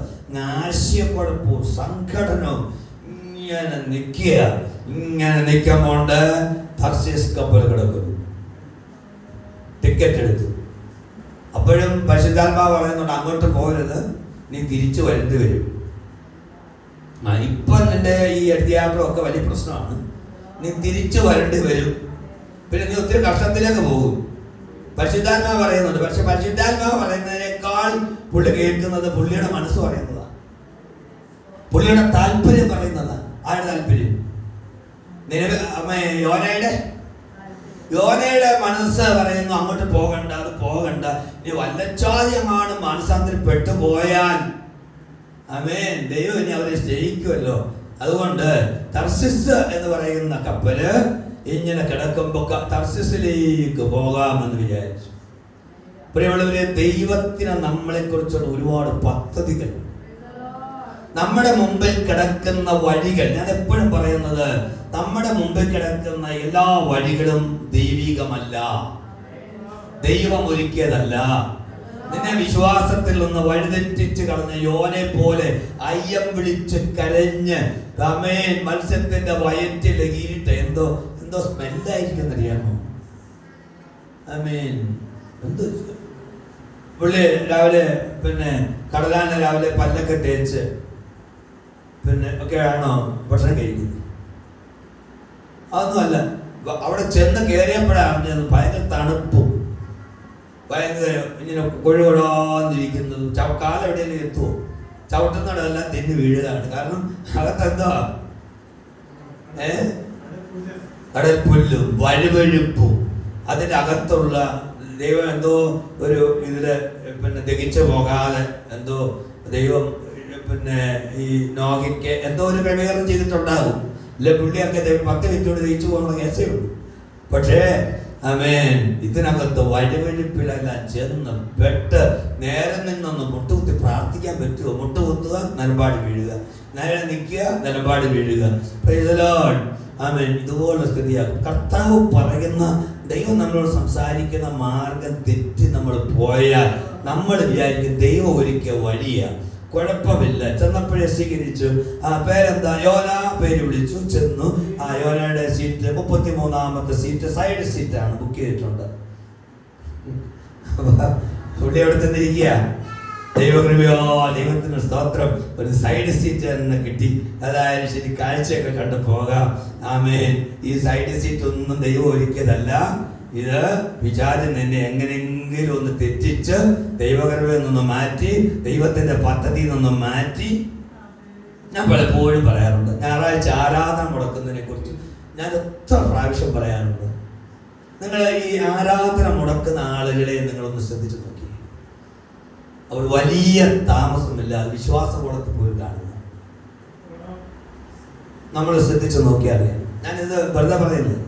ആശയക്കുഴപ്പവും സങ്കടനവും ഇങ്ങനെ നിൽക്കുക. ഇങ്ങനെ നിൽക്കുമ്പോണ്ട് തർശീസ് കപ്പൽ കിടക്കുന്നു. ടിക്കറ്റ് എടുത്തു. അപ്പോഴും പരിശുദ്ധാത്മാവ് പറയുന്നുണ്ട്, അങ്ങോട്ട് പോകരുത്, നീ തിരിച്ചു വരേണ്ടി വരും. ഇപ്പം നിന്റെ ഈ എടുത്തിയാട്ടമൊക്കെ വലിയ പ്രശ്നമാണ്, നീ തിരിച്ചു വരേണ്ടി വരും, പിന്നെ നീ ഒത്തിരി കഷ്ടത്തിലേക്ക് പോകും. പരിശുദ്ധാത്മാവ് പറയുന്നുണ്ട്. പക്ഷെ പരിശുദ്ധാത്മാവ് പറയുന്നതിനേക്കാൾ പുള്ളി കേൾക്കുന്നത് പുള്ളിയുടെ മനസ്സ് പറയുന്നതാണ്, പുള്ളിയുടെ താല്പര്യം പറയുന്നതാണ്. ആരുടെ താല്പര്യം? യോനയുടെ മനസ്സ് പറയുന്നു അങ്ങോട്ട് പോകണ്ട, അത് പോകണ്ട, ഇനി വല്ലച്ചാദ്യമാണ് മാനസാന്തരപ്പെട്ടു പോയാൽ ആമേൻ, ദൈവം ഇനി അവരെ സ്നേഹിക്കുമല്ലോ. അതുകൊണ്ട് തർശിസ് എന്ന് പറയുന്ന കപ്പല് ഇങ്ങനെ കിടക്കുമ്പോ തർശിസിലേക്ക് പോകാമെന്ന് വിചാരിച്ചു. പ്രിയമുള്ളവരെ, ദൈവത്തിന് നമ്മളെ കുറിച്ചുള്ള ഒരുപാട് പദ്ധതികൾ, നമ്മുടെ മുമ്പിൽ കിടക്കുന്ന വഴികൾ, ഞാൻ എപ്പോഴും പറയുന്നത്, നമ്മുടെ മുമ്പിൽ കിടക്കുന്ന എല്ലാ വഴികളും ദൈവികമല്ല, ദൈവം ഒരുക്കിയതല്ല. നിന്നെ വിശ്വാസത്തിൽ നിന്ന് വഴിതെറ്റിച്ച് കളഞ്ഞ യോനെ പോലെ അയ്യം വിളിച്ച് കരഞ്ഞ് ആമേൻ മത്സ്യത്തിന്റെ വയറ്റിൽ ഈരിട്ട് എന്തോ സ്മെല്ലായിരിക്കും അറിയാമോ? ആമേൻ. എന്തോ പുള്ളി രാവിലെ പിന്നെ കടലാന രാവിലെ പല്ലൊക്കെ തേച്ച് പിന്നെ ഒക്കെയാണോ ഭക്ഷണം കഴിക്കുന്നത്? അതൊന്നുമല്ല. അവിടെ ചെന്ന് കയറിയപ്പോഴാണ് ഭയങ്കര തണുപ്പും ഭയങ്കര ഇങ്ങനെ കൊഴുകൊഴാന്നിരിക്കുന്നതും കാലെവിടെയെങ്കിലും എത്തുമോ, ചവിട്ടുന്നിടമെല്ലാം തെന്നി വീഴുകയാണ്. കാരണം അകത്തെന്താ കടൽപ്പുല്ലും വഴുവഴുപ്പും അതിൻ്റെ അകത്തുള്ള ദൈവം എന്തോ ഒരു ഇതില് പിന്നെ ദഹിച്ചു പോകാതെ എന്തോ ദൈവം പിന്നെ ഈ നോഗയ്ക്ക് എന്തോ ഒരു ക്രമീകരണം ചെയ്തിട്ടുണ്ടാകും. ഇല്ല പുള്ളിയൊക്കെ 10 മിനിറ്റോട് ദഹിച്ചു പോകാനുള്ള കേസേ ഉള്ളൂ. പക്ഷേ ആമേൻ, ഇതിനകത്ത് വഴുവഴുപ്പിലെല്ലാം ചെന്ന് പെട്ട് നേരെ നിന്നൊന്ന് മുട്ടുകുത്തി പ്രാർത്ഥിക്കാൻ പറ്റുമോ? മുട്ടുകുത്തുക, നിലപാട് വീഴുക, നേരെ നിൽക്കുക, നിലപാട് വീഴുക. Praise the Lord. ആമേൻ. ഇതുപോലുള്ള സ്ഥിതിയാണ്. കർത്താവ് പറയുന്ന, ദൈവം നമ്മളോട് സംസാരിക്കുന്ന മാർഗം തെറ്റി നമ്മൾ പോയാൽ നമ്മൾ വിചാരിക്കും ദൈവം ഒരുക്കിയ വഴിയാണ്, കുഴപ്പമില്ല. ചെന്നപ്പോഴേ സ്വീകരിച്ചു. പേരെന്താ? യോന. പേര് വിളിച്ചു, ചെന്നു. യോനയുടെ സീറ്റ് 33ാമത്തെ സീറ്റ് സൈഡ് സീറ്റാണ്, ബുക്ക് ചെയ്തിട്ടുണ്ട്. പുള്ളി അവിടെ ചെന്നിരിക്കുക. ദൈവകൃപയോ, ദൈവത്തിന് സ്തോത്രം, ഒരു സൈഡ് സീറ്റ് തന്നെ കിട്ടി. അതായത് ശരി, കാഴ്ചയൊക്കെ കണ്ടു പോകാം. ആമേൻ. ഈ സൈഡ് സീറ്റ് ഒന്നും ദൈവം ഒരുക്കിയതല്ല. ഇത് വിചാരം നിന്നെ എങ്ങനെയെങ്കിലും ഒന്ന് തെറ്റിച്ച് ദൈവകൃപയിൽ നിന്ന് മാറ്റി, ദൈവത്തിന്റെ പദ്ധതിയിൽ നിന്ന് മാറ്റി. ഞാൻ പലപ്പോഴും പറയാറുണ്ട്, ഞായറാഴ്ച ആരാധന മുടക്കുന്നതിനെ കുറിച്ച് ഞാൻ എത്ര പ്രാവശ്യം പറയാറുണ്ട്. നിങ്ങൾ ഈ ആരാധന മുടക്കുന്ന ആളുകളെ നിങ്ങളൊന്ന് ശ്രദ്ധിച്ചു നോക്കി. അവർ വലിയ താമസമില്ലാതെ വിശ്വാസബോധത്തിൽ പോയി കാണുന്നു. നമ്മൾ ശ്രദ്ധിച്ചു നോക്കിയാൽ ഞാനിത് വെറുതെ പറയുന്നത്.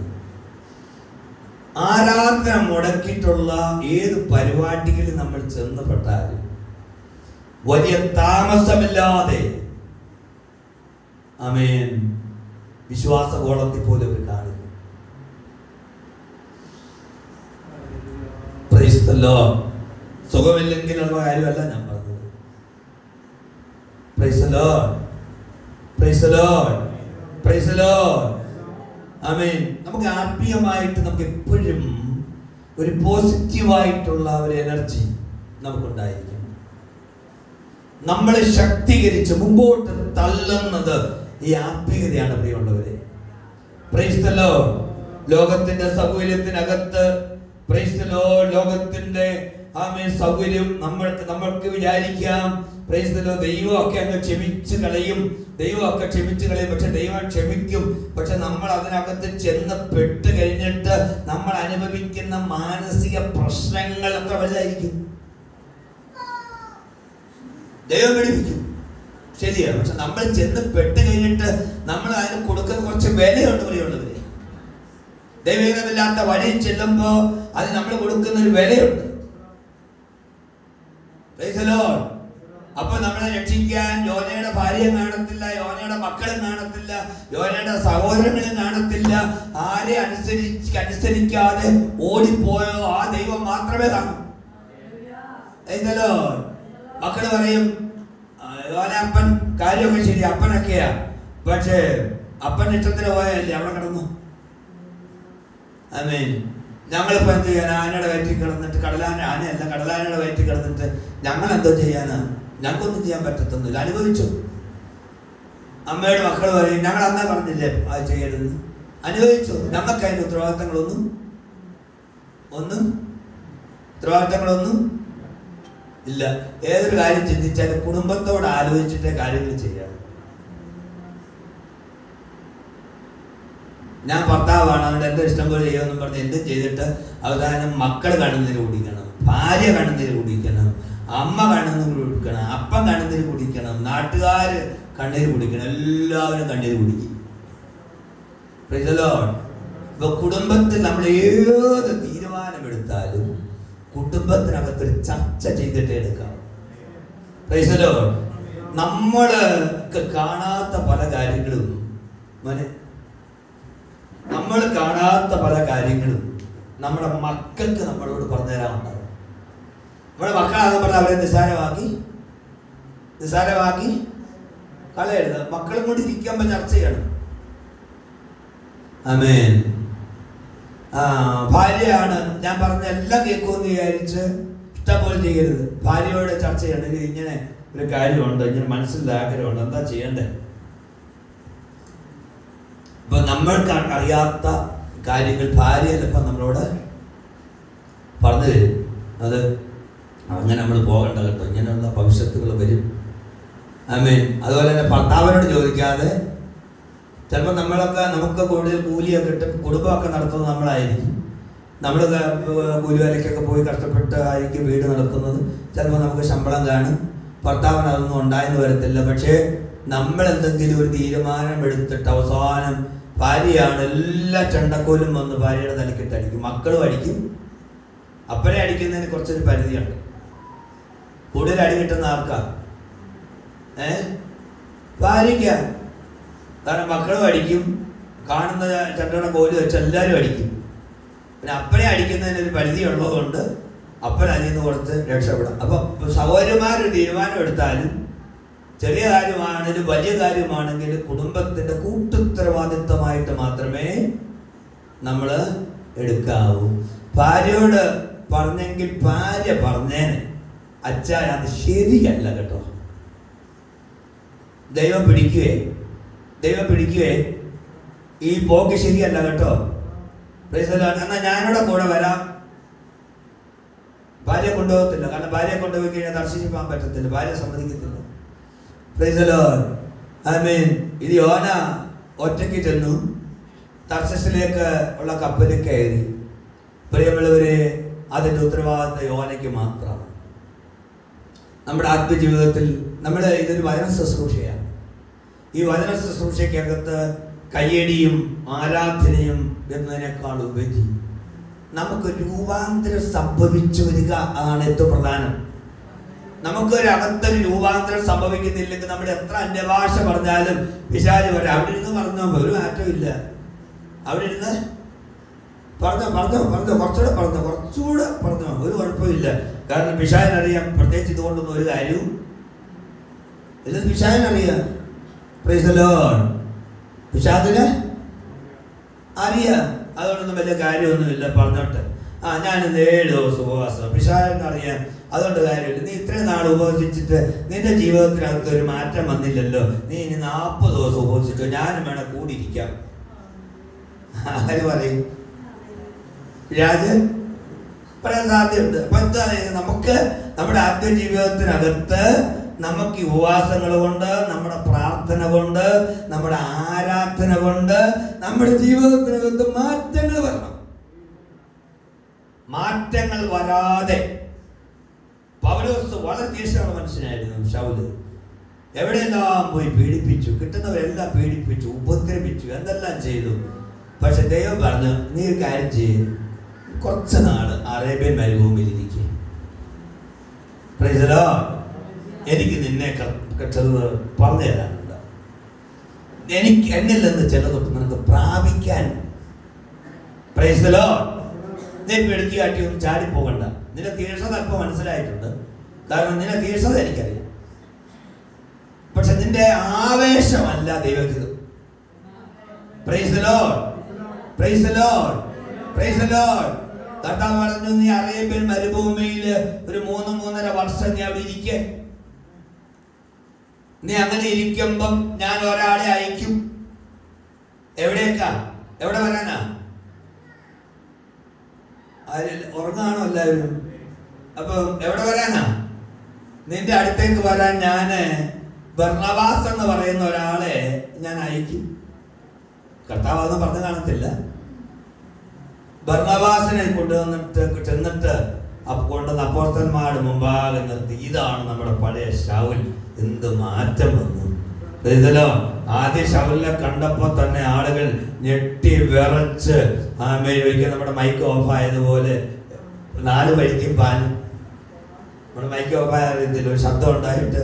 ആരാധന മുടക്കിയിട്ടുള്ള ഏത് പരിപാടികളിൽ നമ്മൾ ചെന്നപ്പെട്ടാലും വലിയ താമസമില്ലാതെ ആമേൻ വിശ്വാസഗോളത്തിൽ പോലെ അവർ കാണുന്നു. Price the Lord. സുഖമില്ലെങ്കിലുള്ള കാര്യമല്ല ഞാൻ പറഞ്ഞത്. Praise the Lord. Praise the Lord. Praise the Lord. ആമേൻ. നമുക്ക് ആത്മീയമായിട്ട് നമുക്ക് എപ്പോഴും ഒരു പോസിറ്റീവായിട്ടുള്ള ഒരു എനർജി നമുക്കുണ്ടായിരിക്കും. നമ്മളെ ശക്തീകരിച്ച് മുമ്പോട്ട് തള്ളുന്നത് ഈ ആത്മീയതയാണ് പ്രിയമുള്ളവരെ. Price the Lord. ലോകത്തിന്റെ സൗകര്യത്തിനകത്ത് പ്രൈസ് ദി ലോർഡ്, ലോകത്തിന്റെ ആമേൻ സൗകര്യം നമ്മൾക്ക് വിചാരിക്കാം പ്രൈസ് ദി ലോർഡ് ദൈവമൊക്കെ അങ്ങ് ക്ഷമിച്ചു കളയും, ദൈവമൊക്കെ ക്ഷമിച്ചു കളയും. പക്ഷെ ദൈവം ക്ഷമിക്കും. പക്ഷെ നമ്മൾ അതിനകത്ത് ചെന്ന് പെട്ട് കഴിഞ്ഞിട്ട് നമ്മൾ അനുഭവിക്കുന്ന മാനസിക പ്രശ്നങ്ങൾ എത്ര വലുതായിരിക്കും. ദൈവം പഠിപ്പിക്കും, ശരിയാണ്. പക്ഷെ നമ്മൾ ചെന്ന് പെട്ട് കഴിഞ്ഞിട്ട് നമ്മൾ അതിന് കൊടുക്കുന്ന കുറച്ച് വിലയുണ്ട് പ്രിയമുള്ളവരെ. ദൈവമില്ലാത്ത വഴി ചെല്ലുമ്പോ അത് നമ്മൾ കൊടുക്കുന്ന ഒരു വിലയുണ്ട്. അപ്പൊ നമ്മളെ രക്ഷിക്കാൻ യോനയുടെ ഭാര്യയെ കാണത്തില്ല, യോനയുടെ മക്കളും കാണത്തില്ല, യോനയുടെ സഹോദരങ്ങളും കാണത്തില്ല. ആരെ അനുസരിക്കാതെ ഓടിപ്പോയോ ആ ദൈവം മാത്രമേ കാണൂ. മക്കള് പറയും യോനപ്പൻ കാര്യമൊക്കെ ശരി, അപ്പനൊക്കെയാ, പക്ഷേ അപ്പൻ ഇഷ്ടത്തിന് പോയല്ലേ അവിടെ കിടന്നു. ആമേൻ. ഞങ്ങളിപ്പോൾ എന്ത് ചെയ്യാൻ? ആനയുടെ വയറ്റിൽ കിടന്നിട്ട് കടലാനയുടെ വയറ്റിൽ കിടന്നിട്ട് ഞങ്ങൾ എന്തോ ചെയ്യാനാ? ഞങ്ങൾക്കൊന്നും ചെയ്യാൻ പറ്റത്തൊന്നുമില്ല. അനുഭവിച്ചു. അമ്മയുടെ മക്കൾ പറയും ഞങ്ങൾ അന്നേ പറഞ്ഞില്ലേ അത് ചെയ്യരുതെന്ന്. അനുഭവിച്ചു. ഞങ്ങൾക്ക് അതിൻ്റെ ഉത്തരവാദിത്തങ്ങളൊന്നും ഇല്ല. ഏതൊരു കാര്യം ചിന്തിച്ചാലും കുടുംബത്തോട് ആലോചിച്ചിട്ടേ കാര്യങ്ങൾ ചെയ്യാം. ഞാൻ ഭർത്താവാണ്, അതുകൊണ്ട് എൻ്റെ ഇഷ്ടം പോലെ ചെയ്യുമെന്നും പറഞ്ഞ് എന്തും ചെയ്തിട്ട് അവസാനം മക്കൾ കണ്ണുനീര് കുടിക്കണം, ഭാര്യ കണ്ണുനീര് കുടിക്കണം, അമ്മ കണ്ണുനീര് കുടിക്കണം, അപ്പം കണ്ണുനീര് കുടിക്കണം, നാട്ടുകാർ കണ്ണീര് കുടിക്കണം, എല്ലാവരും കണ്ണീര് കുടിക്കും. ഇപ്പൊ കുടുംബത്തിൽ നമ്മൾ ഏത് തീരുമാനമെടുത്താലും കുടുംബത്തിനകത്തൊരു ചർച്ച ചെയ്തിട്ടേ എടുക്കാം. നമ്മൾക്ക് കാണാത്ത പല കാര്യങ്ങളും നമ്മുടെ മക്കൾക്ക് നമ്മളോട് പറഞ്ഞു തരാറുണ്ടാവും. നമ്മുടെ മക്കളാണെന്ന് പറഞ്ഞാൽ അവരെ നിസാരമാക്കി കളയരുത്. മക്കളും കൂടി ഇരിക്കുമ്പോൾ ചർച്ച ചെയ്യണം. ആമേൻ. ഭാര്യയാണ് ഞാൻ പറഞ്ഞ എല്ലാം കേൾക്കുമെന്ന് വിചാരിച്ച് ഇഷ്ടംപോലെ ചെയ്യരുത്. ഭാര്യയോട് ചർച്ച ചെയ്യണം. ഇങ്ങനെ ഒരു കാര്യമുണ്ട്, ഇങ്ങനെ മനസ്സിൽ ആഗ്രഹമുണ്ട്, എന്താ ചെയ്യണ്ടേ? ഇപ്പൊ നമ്മൾക്ക് അറിയാത്ത കാര്യങ്ങൾ ഭാര്യ ചിലപ്പോൾ നമ്മളോട് പറഞ്ഞു തരും. അത് അങ്ങനെ നമ്മൾ പോകണ്ട കേട്ടോ, ഇങ്ങനെയുള്ള ഭവിഷ്യത്തുകൾ വരും. ആമേൻ. അതുപോലെ തന്നെ ഭർത്താവിനോട് ചോദിക്കാതെ ചിലപ്പോൾ നമുക്ക് കൂടുതൽ കൂലിയൊക്കെ ഇട്ട് കുടുംബമൊക്കെ നടത്തുന്നത് നമ്മളായിരിക്കും. നമ്മൾ കൂലിവേലയ്ക്കൊക്കെ പോയി കഷ്ടപ്പെട്ട് ആയിരിക്കും വീട് നടത്തുന്നത്. ചിലപ്പോൾ നമുക്ക് ശമ്പളം കാണും, ഭർത്താവിന് അതൊന്നും ഉണ്ടായെന്ന് വരത്തില്ല. പക്ഷേ നമ്മൾ എന്തെങ്കിലും ഒരു തീരുമാനം എടുത്തിട്ട് അവസാനം ഭാര്യയാണ് എല്ലാ ചെണ്ടക്കോലും വന്ന് ഭാര്യയുടെ തലക്കിട്ട് അടിക്കും. മക്കളും അടിക്കും. അപ്പനെ അടിക്കുന്നതിന് കുറച്ചൊരു പരിധിയുണ്ട്. കൂടുതൽ അടി കിട്ടുന്ന ആർക്കാ? ഭാര്യയ്ക്കാ. കാരണം മക്കളും അടിക്കും, കാണുന്ന ചെണ്ടയുടെ കോല് വെച്ച് എല്ലാവരും അടിക്കും. പിന്നെ അപ്പനെ അടിക്കുന്നതിനൊരു പരിധി ഉള്ളതുകൊണ്ട് അപ്പൻ അതിൽ നിന്ന് കൊടുത്ത് രക്ഷപ്പെടാം. അപ്പം സഹോദരന്മാരൊരു തീരുമാനം എടുത്താലും ചെറിയ കാര്യമാണെങ്കിലും വലിയ കാര്യമാണെങ്കിലും കുടുംബത്തിൻ്റെ കൂട്ടുത്തരവാദിത്വമായിട്ട് മാത്രമേ നമ്മൾ എടുക്കാവൂ. ഭാര്യയോട് പറഞ്ഞെങ്കിൽ ഭാര്യ പറഞ്ഞേനെ അച്ഛാ അത് ശരിയല്ല കേട്ടോ, ദൈവം പിടിക്കുവേ ഈ പോക്ക് ശരിയല്ല കേട്ടോ, എന്നാൽ ഞാനിവിടെ കൂടെ വരാം. ഭാര്യ കൊണ്ടുപോകത്തില്ല. കാരണം ഭാര്യയെ കൊണ്ടുപോയി കഴിഞ്ഞാൽ ദർശിച്ചു പോകാൻ പറ്റത്തില്ല, ഭാര്യ സമ്മതിക്കത്തില്ല. ഇത് യോന ഒറ്റയ്ക്ക് ചെന്നു, തർശിസിലേക്ക് ഉള്ള കപ്പലിൽ കയറി. പ്രിയമുള്ളവരെ, അതിൻ്റെ ഉത്തരവാദിത്വം യോനയ്ക്ക് മാത്രമാണ്. നമ്മുടെ ആത്മജീവിതത്തിൽ ഇതൊരു വചന ശുശ്രൂഷയാണ്. ഈ വചന ശുശ്രൂഷയ്ക്കകത്ത് കയ്യടിയും ആരാധനയും എന്നതിനേക്കാൾ ഉപരി നമുക്ക് രൂപാന്തരം സംഭവിച്ചു വരിക ആണ് ഏറ്റവും പ്രധാനം. നമുക്കൊരകത്തൊരു രൂപാന്തരം സംഭവിക്കുന്നില്ലെങ്കിൽ നമ്മൾ എത്ര അന്യഭാഷ പറഞ്ഞാലും പിശാച് പറയാം അവിടെ ഇരുന്ന് പറഞ്ഞോ, ഒരു മാറ്റവും ഇല്ല. അവിടെ ഇരുന്ന് പറഞ്ഞോ കുറച്ചുകൂടെ പറഞ്ഞോ, ഒരു കുഴപ്പമില്ല. കാരണം പിശാചിനറിയാം പ്രത്യേകിച്ച് ഇതുകൊണ്ടൊന്നും ഒരു കാര്യവും ഇല്ലെന്ന് പിശാചിനറിയാം. പിശാചിന് അറിയാം അതുകൊണ്ടൊന്നും വലിയ കാര്യമൊന്നുമില്ല, പറഞ്ഞോട്ടെ. ഞാനിന്ന് 7 ദിവസം ഉപവാസം, പിശാചിനറിയാം അതുകൊണ്ട് കാര്യമില്ല. നീ ഇത്രയും നാൾ ഉപവസിച്ചിട്ട് നിന്റെ ജീവിതത്തിനകത്ത് ഒരു മാറ്റം വന്നില്ലല്ലോ, നീ ഇനി 40 ദിവസം ഉപവസിച്ചോ, ഞാനും വേണം കൂടിയിരിക്കാം. ആര് പറയും? പറയാൻ സാധ്യതയുണ്ട്. അപ്പൊ എന്താണ് നമുക്ക് നമ്മുടെ ആത്മജീവിതത്തിനകത്ത് നമുക്ക് ഈ ഉപവാസങ്ങൾ കൊണ്ട്, നമ്മുടെ പ്രാർത്ഥന കൊണ്ട്, നമ്മുടെ ആരാധന കൊണ്ട് നമ്മുടെ ജീവിതത്തിനകത്ത് മാറ്റങ്ങൾ വരണം. മാറ്റങ്ങൾ വരാതെ പൗലോസ് വളരെ തീക്ഷണ മനുഷ്യനായിരുന്നു. ശൗല് എവിടെയെല്ലാം പോയി പീഡിപ്പിച്ചു, കിട്ടുന്നവരെല്ലാം പീഡിപ്പിച്ചു, ഉപദ്രവിച്ചു, എന്തെല്ലാം ചെയ്തു. പക്ഷെ ദൈവം പറഞ്ഞു, നീ ഒരു കാര്യം ചെയ്യും, കുറച്ച് നാള് അറേബ്യൻ മരുഭൂമിയിലിരിക്കുക. എനിക്ക് നിന്നെ ചെറുത് പറഞ്ഞു തരാനുണ്ട്. എന്നിൽ നിന്ന് ചിലതൊട്ട് നിനക്ക് പ്രാപിക്കാൻ. നീ പെടുത്തിയാട്ടി ഒന്നും ചാടിപ്പോകണ്ട. നിന്റെ തീക്ഷണത അല്പം മനസ്സിലായിട്ടുണ്ട്, കാരണം നിന്റെ തീക്ഷണത എനിക്കറിയാം. പക്ഷെ നിന്റെ ആവേശമല്ല ദൈവഹിതം. കർത്താവ് പറഞ്ഞു, നീ അറേബ്യൻ മരുഭൂമിയിൽ ഒരു 3-3.5 വർഷം നീ അവിടെ ഇരിക്കേ. നീ അങ്ങനെ ഇരിക്കുമ്പം ഞാൻ ഒരാളെ അയക്കും. എവിടേക്കാ? എവിടെ വരാനാ? ഉറങ്ങാണോ എല്ലാവരും? അപ്പൊ എവിടെ വരാനാ? നിന്റെ അടുത്തേക്ക് വരാൻ ഞാന് ബർന്നബാസ് എന്ന് പറയുന്ന ഒരാളെ ഞാൻ അയക്കും. കർത്താവ് അതൊന്നും പറഞ്ഞു കാണത്തില്ല. ബർന്നബാസിനെ ചെന്നിട്ട് കൊണ്ടുവന്ന അപ്പോസ്തലന്മാരുടെ മുമ്പാകെ നിർത്തി, ഇതാണ് നമ്മുടെ പഴയ ശൗൽ, എന്ത് മാറ്റം വന്നു. ആദ്യ ശൗലിനെ കണ്ടപ്പോ തന്നെ ആളുകൾ ഞെട്ടി വിറച്ച് ഒരിക്കൽ നമ്മുടെ മൈക്ക് ഓഫ് ആയതുപോലെ 4 വഴിക്കും പാനും. നമ്മുടെ മൈക്ക് ഓഫ് ആയ രീതിയിൽ ഒരു ശബ്ദം ഉണ്ടായിട്ട്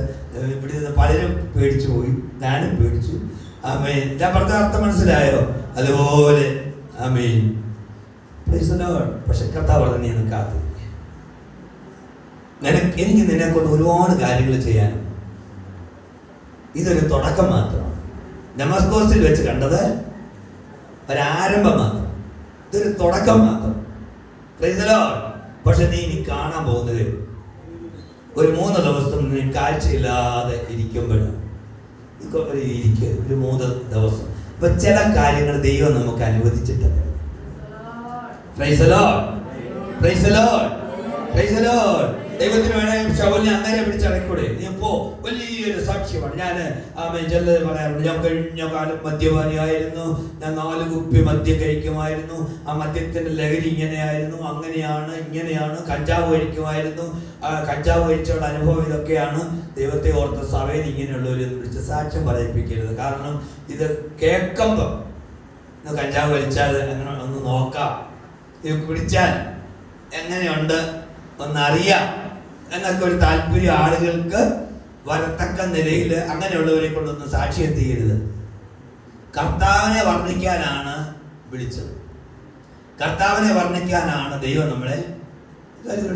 ഇവിടെ നിന്ന് പലരും പേടിച്ചു പോയി, ഞാനും പേടിച്ചു. ഞാൻ പറഞ്ഞ അർത്ഥം മനസ്സിലായോ? അതുപോലെ പക്ഷെ കർത്താവ് പറഞ്ഞു, നീ കാത്തു, എനിക്ക് നിന്നെ കൊണ്ട് ഒരുപാട് കാര്യങ്ങൾ ചെയ്യാൻ. ഇതൊരു തുടക്കം മാത്രമാണ്. ഡമസ്കോസിൽ വെച്ച് കണ്ടത് ഒരാരംഭം മാത്രം, ഇതൊരു തുടക്കം മാത്രം. പക്ഷെ നീ കാണാൻ പോകുന്നത് ഒരു 3 ദിവസം നീ കാഴ്ചയില്ലാതെ ഇരിക്കുമ്പോഴാണ്. ഒരു 3 ദിവസം. അപ്പൊ ചില കാര്യങ്ങൾ ദൈവം നമുക്ക് അനുവദിച്ചിട്ടുണ്ട്. ദൈവത്തിന് വേണേ ശൗലിനെ അങ്ങനെ പിടിച്ചടക്കൂടെ? നീ പോ, വലിയൊരു സാക്ഷ്യമാണ്. ഞാൻ ചിലർ പറയാറുണ്ട്, ഞാൻ കഴിഞ്ഞ കാലം മദ്യപാനിയായിരുന്നു, ഞാൻ 4 കുപ്പി മദ്യം കഴിക്കുമായിരുന്നു, ആ മദ്യത്തിന്റെ ലഹരി ഇങ്ങനെയായിരുന്നു, അങ്ങനെയാണ് ഇങ്ങനെയാണ്, കഞ്ചാവ് കഴിക്കുമായിരുന്നു, കഞ്ചാവ് കഴിച്ചുള്ള അനുഭവം ഇതൊക്കെയാണ്. ദൈവത്തെ ഓർത്ത് സഭയിൽ ഇങ്ങനെയുള്ളവർ വിളിച്ച് സാക്ഷ്യം പറയിപ്പിക്കരുത്. കാരണം ഇത് കേൾക്കുമ്പം കഞ്ചാവ് വലിച്ചാൽ അങ്ങനെ ഒന്ന് നോക്കാം, ഇത് കുടിച്ചാൽ എങ്ങനെയുണ്ട് ഒന്നറിയാം എന്നൊക്കെ ഒരു താല്പര്യം ആളുകൾക്ക് വരത്തക്ക നിലയിൽ അങ്ങനെയുള്ളവരെ കൊണ്ടൊന്ന് സാക്ഷി എത്തിക്കരുത്. കർത്താവിനെ വർണ്ണിക്കാനാണ് വിളിച്ചത്. കർത്താവിനെ വർണ്ണിക്കാനാണ് ദൈവം നമ്മളെ,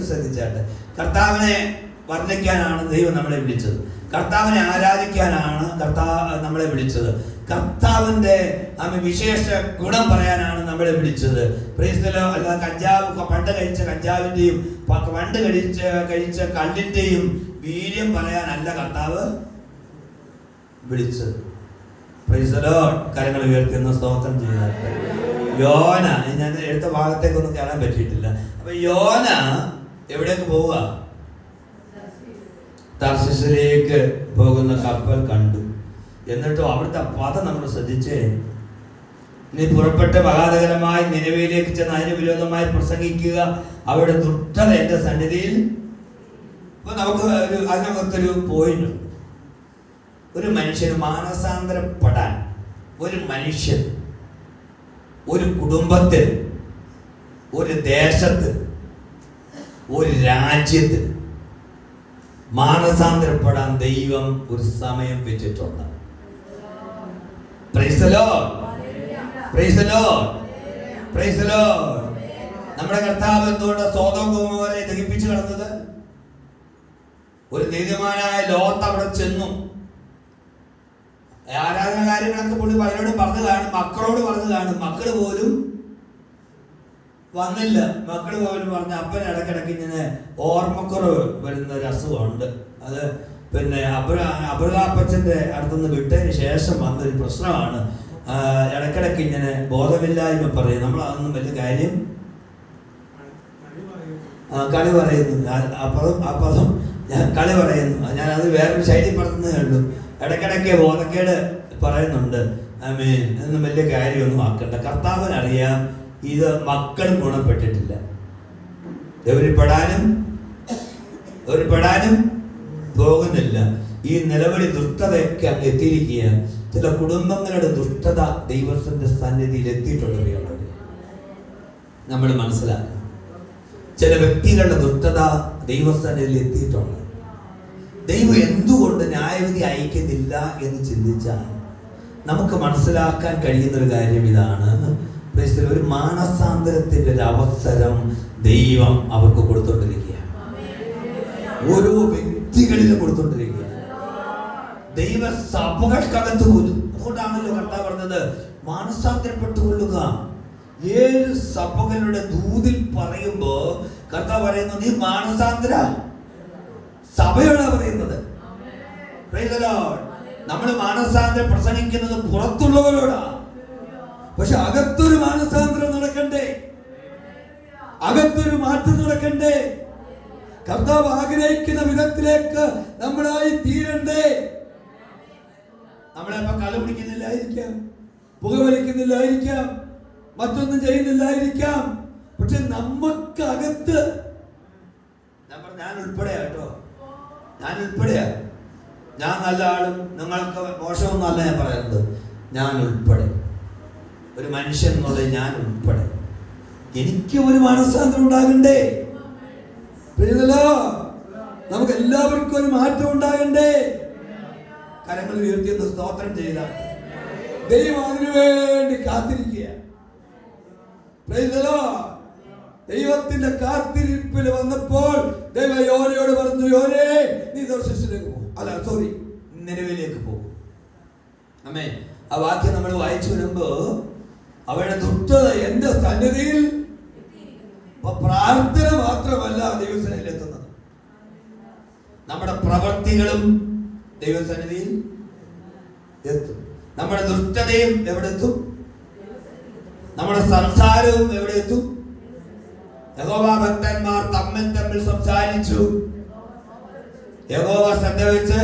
ശ്രദ്ധിച്ചാട്ടെ, കർത്താവിനെ വർണ്ണിക്കാനാണ് ദൈവം നമ്മളെ വിളിച്ചത്. കർത്താവിനെ ആരാധിക്കാനാണ് കർത്താവ് നമ്മളെ വിളിച്ചത്. കർത്താവിന്റെ വിശേഷ ഗുണം പറയാനാണ് നമ്മളെ വിളിച്ചത്. അല്ല കഞ്ചാവ്, പണ്ട് കഴിച്ച കഞ്ചാവിന്റെയും പണ്ട് കഴിച്ച കല്ലിന്റെയും വീര്യം പറയാനല്ല കർത്താവ് വിളിച്ചത്. കരങ്ങൾ ഉയർത്തുന്ന സ്തോത്രം ചെയ്താട്ടെ. യോന, ഞാൻ എടുത്ത ഭാഗത്തേക്കൊന്നും കയറാൻ പറ്റിയിട്ടില്ല. അപ്പൊ യോന എവിടേക്ക് പോവുക? തർശീശിലേക്ക് പോകുന്ന കപ്പൽ കണ്ടു. എന്നിട്ടും അവിടുത്തെ പദം നമ്മൾ ശ്രദ്ധിച്ചേ, നീ പുറപ്പെട്ട് മഹാനഗരമായി നിനവയിലേക്ക് ചെന്ന് അതിന് വിരോധമായി പ്രസംഗിക്കുക, അവിടെ ദുഷ്ടത എന്റെ സന്നിധിയിൽ. അപ്പൊ നമുക്ക് അതിനകത്തൊരു പോയിന്റ്, ഒരു മനുഷ്യന് മാനസാന്തരപ്പെടാൻ, ഒരു മനുഷ്യൻ ഒരു കുടുംബത്തിൽ, ഒരു ദേശത്ത്, ഒരു രാജ്യത്ത് മാനസാന്തരപ്പെടാൻ ദൈവം ഒരു സമയം വെച്ചിട്ടുണ്ട്. നമ്മുടെ കർത്താവ് എന്തുകൊണ്ട് സോദോം ഗോമോരെ ദഹിപ്പിച്ചു കളഞ്ഞത്? ഒരു നീതിമാനായ ലോത്ത് അവിടെ ചെന്നു. ആരാധന കാര്യങ്ങളൊക്കെ പുള്ളി പലരോടും പറഞ്ഞു കാണും, മക്കളോട് പറഞ്ഞു കാണും. മക്കള് പോലും വന്നില്ല. മക്കള് പോലും പറഞ്ഞ അപ്പൻ ഇടക്കിടക്ക് ഇങ്ങനെ ഓർമ്മക്കുറവ് വരുന്ന ഒരു അസുഖമുണ്ട്. അത് പിന്നെ അബ്രഹാപ്പച്ചന്റെ അടുത്തുനിന്ന് വിട്ടതിന് ശേഷം വന്നൊരു പ്രശ്നമാണ്. ഇടക്കിടക്ക് ഇങ്ങനെ ബോധമില്ലായ്മ പറയും. നമ്മൾ അതൊന്നും വലിയ കാര്യം കളി പറയുന്നു. ആ പദം ഞാൻ കളി പറയുന്നു. ഞാനത് വേറൊരു ശൈലി പറഞ്ഞതേ ഉള്ളൂ. ഇടക്കിടക്ക് ബോധക്കേട് പറയുന്നുണ്ട്. എന്നും വലിയ കാര്യമൊന്നും ആക്കണ്ട. കർത്താവിനറിയാം ഇത് മക്കൾ ഗുണപ്പെട്ടിട്ടില്ല. എവരിപ്പെടാനും പോകുന്നില്ല. ഈ നിലവിളി ദുഷ്ടതയൊക്കെ അങ്ങ് എത്തിയിരിക്കുകയാണ്. ചില കുടുംബങ്ങളുടെ ദുഷ്ടത ദൈവത്തിന്റെ സന്നിധിയിൽ എത്തിയിട്ടുള്ളവയാണ്. നമ്മൾ മനസ്സിലാക്കണം. ചില വ്യക്തികളുടെ ദുഷ്ടത ദൈവസന്നിധിയിൽ എത്തിയിട്ടുണ്ട്. ദൈവം എന്തുകൊണ്ട് ന്യായവിധി അയക്കുന്നില്ല എന്ന് ചിന്തിച്ചാൽ നമുക്ക് മനസ്സിലാക്കാൻ കഴിയുന്ന ഒരു കാര്യം ഇതാണ്. ഒരു മാനസാന്തരത്തിന്റെ ഒരു അവസരം ദൈവം അവർക്ക് കൊടുത്തോണ്ടിരിക്കുകയാണ്. ഓരോ വ്യക്തികളിലും കൊടുത്തോണ്ടിരിക്കുകയാണ്. ദൈവ സഭകൾക്കകത്ത് പോലും. അതുകൊണ്ടാണല്ലോ കർത്താവ് പറഞ്ഞത് മാനസാന്തരപ്പെട്ടുകൊള്ളുക. 7 സഭകളുടെ ദൂതിൽ പറയുമ്പോ കർത്താവ് പറയുന്നു, നീ മാനസാന്തര സഭയോടാ പറയുന്നത്. നമ്മൾ മാനസാന്തരം പ്രസംഗിക്കുന്നത് പുറത്തുള്ളവരോടാ. പക്ഷെ അകത്തൊരു മാനസാന്തരം നടക്കണ്ടേ, അകത്തൊരു മാറ്റം നടക്കണ്ടേ, കർത്താവ് ആഗ്രഹിക്കുന്ന വിധത്തിലേക്ക് നമ്മളായി തീരണ്ടേ. നമ്മളെപ്പോ കള പിടിക്കുന്നില്ലായിരിക്കാം, പുകവലിക്കുന്നില്ലായിരിക്കാം, മറ്റൊന്നും ചെയ്യുന്നില്ലായിരിക്കാം. പക്ഷെ നമുക്ക് അകത്ത് ഞാൻ ഉൾപ്പെടെയാ കേട്ടോ, ഞാൻ ഉൾപ്പെടെയാ. ഞാൻ നല്ല ആളും നിങ്ങൾക്ക് മോശമൊന്നുമല്ല ഞാൻ പറയുന്നത്. ഞാൻ ഉൾപ്പെടെ ഒരു മനുഷ്യൻ എന്നുള്ളത് ഞാൻ ഉൾപ്പെടെ എനിക്ക് ഒരു മാനസാന്തരം ഉണ്ടാകണ്ടേ. നമുക്ക് എല്ലാവർക്കും ഒരു മാറ്റം ഉണ്ടാകണ്ടേ. കരങ്ങൾ ഉയർത്തിയെന്ന് സ്തോത്രം ചെയ്താൽ ദൈവം അതിനു വേണ്ടി കാത്തിരിക്കുക. ദൈവത്തിന്റെ കാത്തിരിപ്പിൽ വന്നപ്പോൾ ദൈവം യോനയോട് പറഞ്ഞു, യോനേ നീ ദർശനത്തിലേക്ക് പോകും, നിലവിലേക്ക് പോകും. അമ്മേ, ആ വാക്യം നമ്മൾ വായിച്ചു വരുമ്പോ അവരുടെ ദുഷ്ടത എന്റെ സന്നിധിയിൽ, പ്രാർത്ഥന മാത്രമല്ല ദൈവസന്നിധിയിൽ എത്തുന്നത്, നമ്മുടെ പ്രവൃത്തികളും ദൈവസന്നിധിയിൽ എത്തും. നമ്മുടെ ദുഷ്ടതയും എവിടെ എത്തും? നമ്മുടെ സംസാരവും എവിടെ എത്തും? യഹോവ ഭക്തന്മാർ തമ്മിൽ സംസാരിച്ചു, യഹോവ ശ്രദ്ധ വെച്ച്.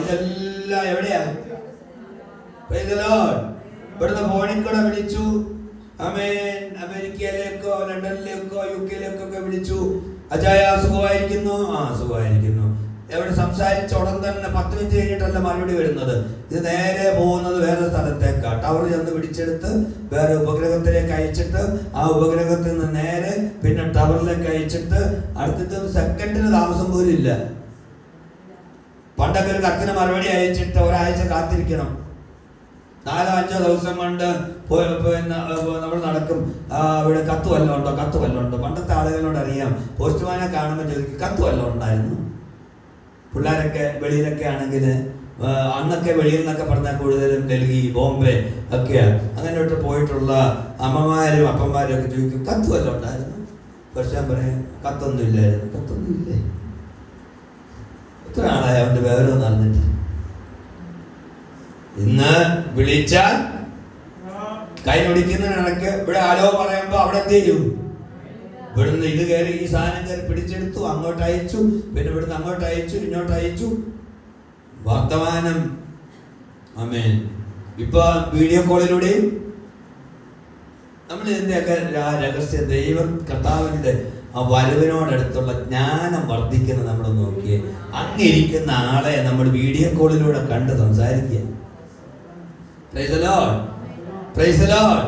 ഇതെല്ലാം എവിടെയാ? ഇവിടുന്ന് ഫോണിൽ കൂടെ വിളിച്ചു, അമേരിക്കയിലേക്കോ ലണ്ടനിലേക്കോ UK-യിലേക്കോ ഒക്കെ വിളിച്ചു. അജായ സുഖമായിരിക്കുന്നു, സുഖമായിരിക്കുന്നു. എവിടെ സംസാരിച്ച ഉടൻ തന്നെ 10 മിനിറ്റ് കഴിഞ്ഞിട്ടല്ല മറുപടി വരുന്നത്. ഇത് നേരെ പോകുന്നത് വേറെ സ്ഥലത്തേക്കാ. ടവർ ചെന്ന് പിടിച്ചെടുത്ത് വേറെ ഉപഗ്രഹത്തിലേക്ക് അയച്ചിട്ട് ആ ഉപഗ്രഹത്തിൽ നിന്ന് നേരെ പിന്നെ ടവറിലേക്ക് അയച്ചിട്ട് അടുത്ത സെക്കൻഡിന് താമസം പോലും ഇല്ല. പണ്ടൊക്കെ ഒരു കത്തിന് മറുപടി അയച്ചിട്ട് ഒരാഴ്ച കാത്തിരിക്കണം. 4-5 ദിവസം കൊണ്ട് നമ്മൾ നടക്കും. ഇവിടെ കത്ത് വല്ലതും ഉണ്ടോ? പണ്ടത്തെ ആളുകളോട് അറിയാം, പോസ്റ്റ്മാനെ കാണുമ്പോൾ ചോദിക്കും കത്ത് വല്ലതും ഉണ്ടായിരുന്നു. പിള്ളേരൊക്കെ വെളിയിലൊക്കെ ആണെങ്കിൽ അന്നൊക്കെ വെളിയിൽ നിന്നൊക്കെ പറഞ്ഞാൽ കൂടുതലും ഡൽഹി, ബോംബെ ഒക്കെയാണ്. അങ്ങനെയോട്ട് പോയിട്ടുള്ള അമ്മമാരും അപ്പന്മാരും ഒക്കെ ചോദിക്കും കത്ത് വല്ലതും ഉണ്ടായിരുന്നു. പക്ഷെ ഞാൻ പറയാം കത്തൊന്നും ഇല്ലേ. എത്ര ആളായി അവന്റെ വിവരം നടന്നിട്ട്. ഇന്ന് വിളിച്ചാൽ കൈ ഒടിക്കുന്നതിനിടയ്ക്ക് ഇവിടെ ആലോ പറയുമ്പോ അവിടെ എന്ത് ചെയ്യും? ഇവിടുന്ന് ഇത് കയറി ഈ സാധനം കയറി പിടിച്ചെടുത്തു, അങ്ങോട്ട് അയച്ചു, പിന്നെ ഇവിടുന്ന് അങ്ങോട്ട് അയച്ചു, ഇങ്ങോട്ട് അയച്ചു. വർത്തമാനം ആമേൻ. ഇപ്പൊ വീഡിയോ കോളിലൂടെയും നമ്മൾ ഇതിന്റെയൊക്കെ രഹസ്യ ദൈവം കർത്താവിന്റെ ആ വരവിനോടടുത്തുള്ള ജ്ഞാനം വർദ്ധിക്കുന്ന നമ്മൾ നോക്കിയേ. അങ്ങിരിക്കുന്ന ആളെ നമ്മൾ വീഡിയോ കോളിലൂടെ കണ്ട് സംസാരിക്കുക. Praise the Lord. Praise the Lord.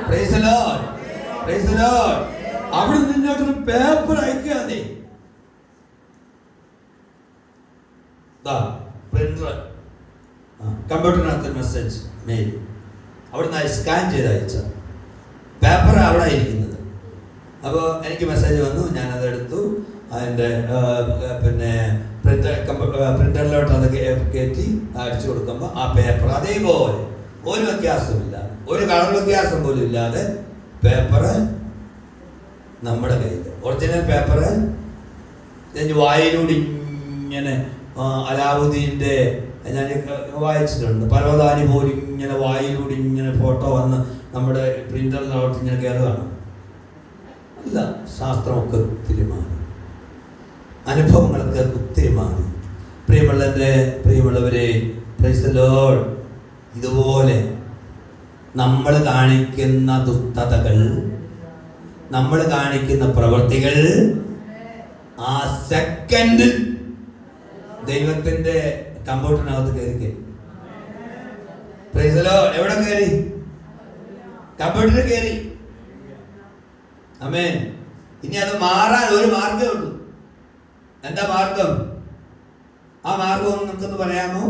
Praise the Lord. Praise the Lord. അവിടെ നിന്നോട്ടൊരു പേപ്പർ അയക്കുക. പ്രിന്റർ കമ്പ്യൂട്ടറിനകത്ത് മെസ്സേജ് മെയിൽ അവിടുന്ന് സ്കാൻ ചെയ്ത് അയച്ച പേപ്പർ അവിടെ ഇരിക്കുന്നത്. അപ്പോൾ എനിക്ക് മെസ്സേജ് വന്നു, ഞാനത് എടുത്തു, അതിൻ്റെ പിന്നെ പ്രിന്ററിലോട്ട് അത് കയറ്റി അടിച്ചു കൊടുക്കുമ്പോൾ ആ പേപ്പർ അതേപോലെ ഒരു വ്യത്യാസമില്ലാതെ, ഒരു കളർ വ്യത്യാസം പോലും ഇല്ലാതെ പേപ്പറ് നമ്മുടെ കയ്യിൽ, ഒറിജിനൽ പേപ്പറ്. വായിലൂടെ ഇങ്ങനെ അലാവുദ്ദീൻ്റെ ഞാൻ വായിച്ചിട്ടുണ്ട്, പർവ്വതാനി പോലും ഇങ്ങനെ വായിലൂടെ ഇങ്ങനെ ഫോട്ടോ വന്ന് നമ്മുടെ പ്രിന്ററിലോട്ട് ഇങ്ങനെ കയറുകയാണ്. അല്ല, ശാസ്ത്രമൊക്കെ ഒത്തിരി മാറി, അനുഭവങ്ങളൊക്കെ ഒത്തിരി മാറി. പ്രിയമുള്ളവരെ, പ്രൈസ് ദി ലോർഡ്. ഇതുപോലെ നമ്മൾ കാണിക്കുന്ന ദുഷ്ടതകൾ, നമ്മൾ കാണിക്കുന്ന പ്രവൃത്തികൾ ആ സെക്കൻഡിൽ ദൈവത്തിന്റെ കമ്പ്യൂട്ടറിനകത്ത് കയറി. Price the Lord. എവിടെ കയറി? കമ്പ്യൂട്ടറിൽ കയറി. ആമേൻ. ഇനി അത് മാറാൻ ഒരു മാർഗമേ ഉള്ളൂ. എന്താ മാർഗം? ആ മാർഗം ഒന്ന് നമുക്കൊന്ന് പറയാമോ?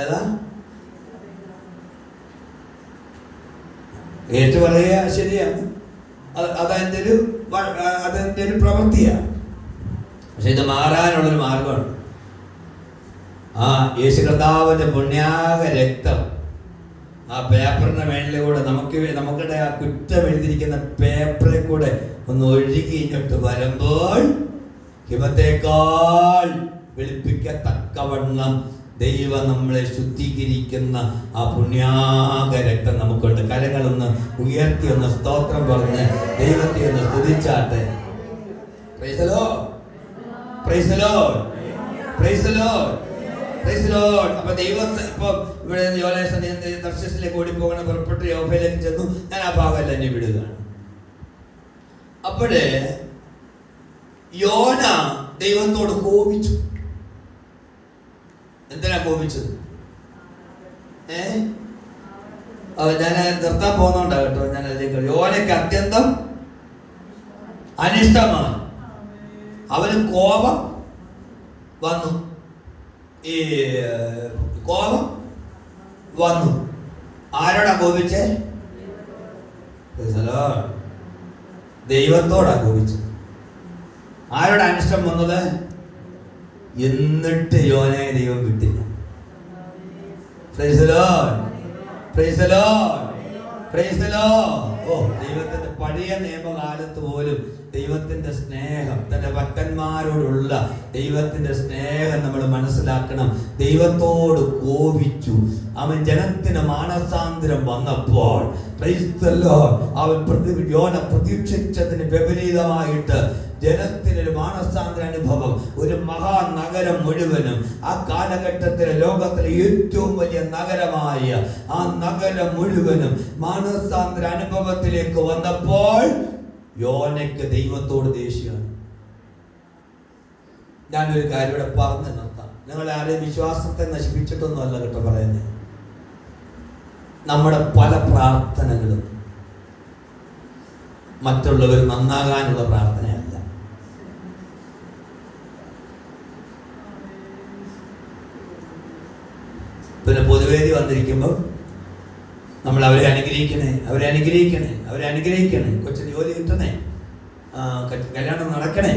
ഏതാ? ഏറ്റു പറയുക ശരിയാണ്, അതെന്റെ ഒരു പ്രവൃത്തിയാണ്. പക്ഷെ ഇത് മാറാനുള്ളൊരു മാർഗമാണ്. ആ യേശു കർത്താവിന്റെ പുണ്യാക രക്തം ആ പേപ്പറിന്റെ മേളിലൂടെ നമുക്കിടെ ആ കുറ്റം എഴുതിയിരിക്കുന്ന പേപ്പറിൽ കൂടെ ഒന്ന് ഒഴുകി ഇങ്ങോട്ട് വരുമ്പോൾ ഹിമത്തേക്കാൾ വെളുപ്പിക്കത്തക്കവണ്ണം ദൈവം നമ്മളെ ശുദ്ധീകരിക്കുന്ന ആ പുണ്യാക രക്തം നമുക്കുണ്ട്. കരങ്ങളൊന്ന് ഉയർത്തി ഒന്ന് സ്തോത്രം പറഞ്ഞ് ദൈവത്തെ ഒന്ന് സ്തുതിച്ചാട്ടെ. Praise the Lord, praise the Lord, praise the Lord, praise the Lord. അപ്പൊ ദൈവത്തെ ഇപ്പൊ ഇവിടെ തർശീസിലേക്ക് ഓടിപ്പോകണം, പുറപ്പെട്ട് യോഫയിലേക്ക് ചെന്നു. ഞാൻ ആ ഭാഗമല്ല എന്നെ വിടുകയാണ്. അപ്പോഴേ യോന ദൈവത്തോട് കോപിച്ചു. എന്തിനാ കോപിച്ചത്? ഞാൻ നിർത്താൻ പോകുന്നുണ്ടാ കേട്ടോ. ഞാൻ അതിലേക്ക് യോനയ്ക്ക് അത്യന്തം അനിഷ്ടമാണ്. അവന് കോപം വന്നു. ഈ കോപം വന്നു. ആരോടാ കോപിച്ചേ? ദൈവത്തോടാ കോപിച്ചത്. ആരോടാ അനിഷ്ടം വന്നത്? എന്നിട്ട് യോനയെ ദൈവം വിട്ടില്ല. Praise the Lord, praise the Lord, praise the Lord. ഓ, ദൈവത്തിന്റെ പഴയ നിയമകാലത്ത് പോലും ദൈവത്തിന്റെ സ്നേഹം, തന്റെ ഭക്തന്മാരോടുള്ള ദൈവത്തിന്റെ സ്നേഹം നമ്മൾ മനസ്സിലാക്കണം. ദൈവത്തോട് കോപിച്ചു. അവൻ ജനത്തിന് മാനസാന്തരം വന്നപ്പോൾ അവൻ യോന പ്രതീക്ഷിച്ചതിന് വിപരീതമായിട്ട് ജനത്തിനൊരു മാനസാന്തര അനുഭവം, ഒരു മഹാനഗരം മുഴുവനും ആ കാലഘട്ടത്തിലെ ലോകത്തിലെ ഏറ്റവും വലിയ നഗരമായ ആ നഗരം മുഴുവനും മാനസാന്തര അനുഭവത്തിലേക്ക് വന്നപ്പോൾ യോനയ്ക്ക് ദൈവത്തോട് ദേഷ്യമാണ്. ഞാനൊരു കാര്യം ഇവിടെ പറഞ്ഞു നിർത്താം. നിങ്ങൾ ആരെയും വിശ്വാസത്തെ നശിപ്പിച്ചിട്ടൊന്നും അല്ല കേട്ടോ പറയുന്നത്. നമ്മുടെ പല പ്രാർത്ഥനകളും മറ്റുള്ളവർ നന്നാകാനുള്ള പ്രാർത്ഥനയല്ല. പിന്നെ പൊതുവേദി വന്നിരിക്കുമ്പോൾ നമ്മൾ അവരെ അനുഗ്രഹിക്കണേ, അവരെ അനുഗ്രഹിക്കണേ, അവരെ അനുഗ്രഹിക്കണേ, കൊച്ചിന് ജോലി കിട്ടണേ, കല്യാണം നടക്കണേ.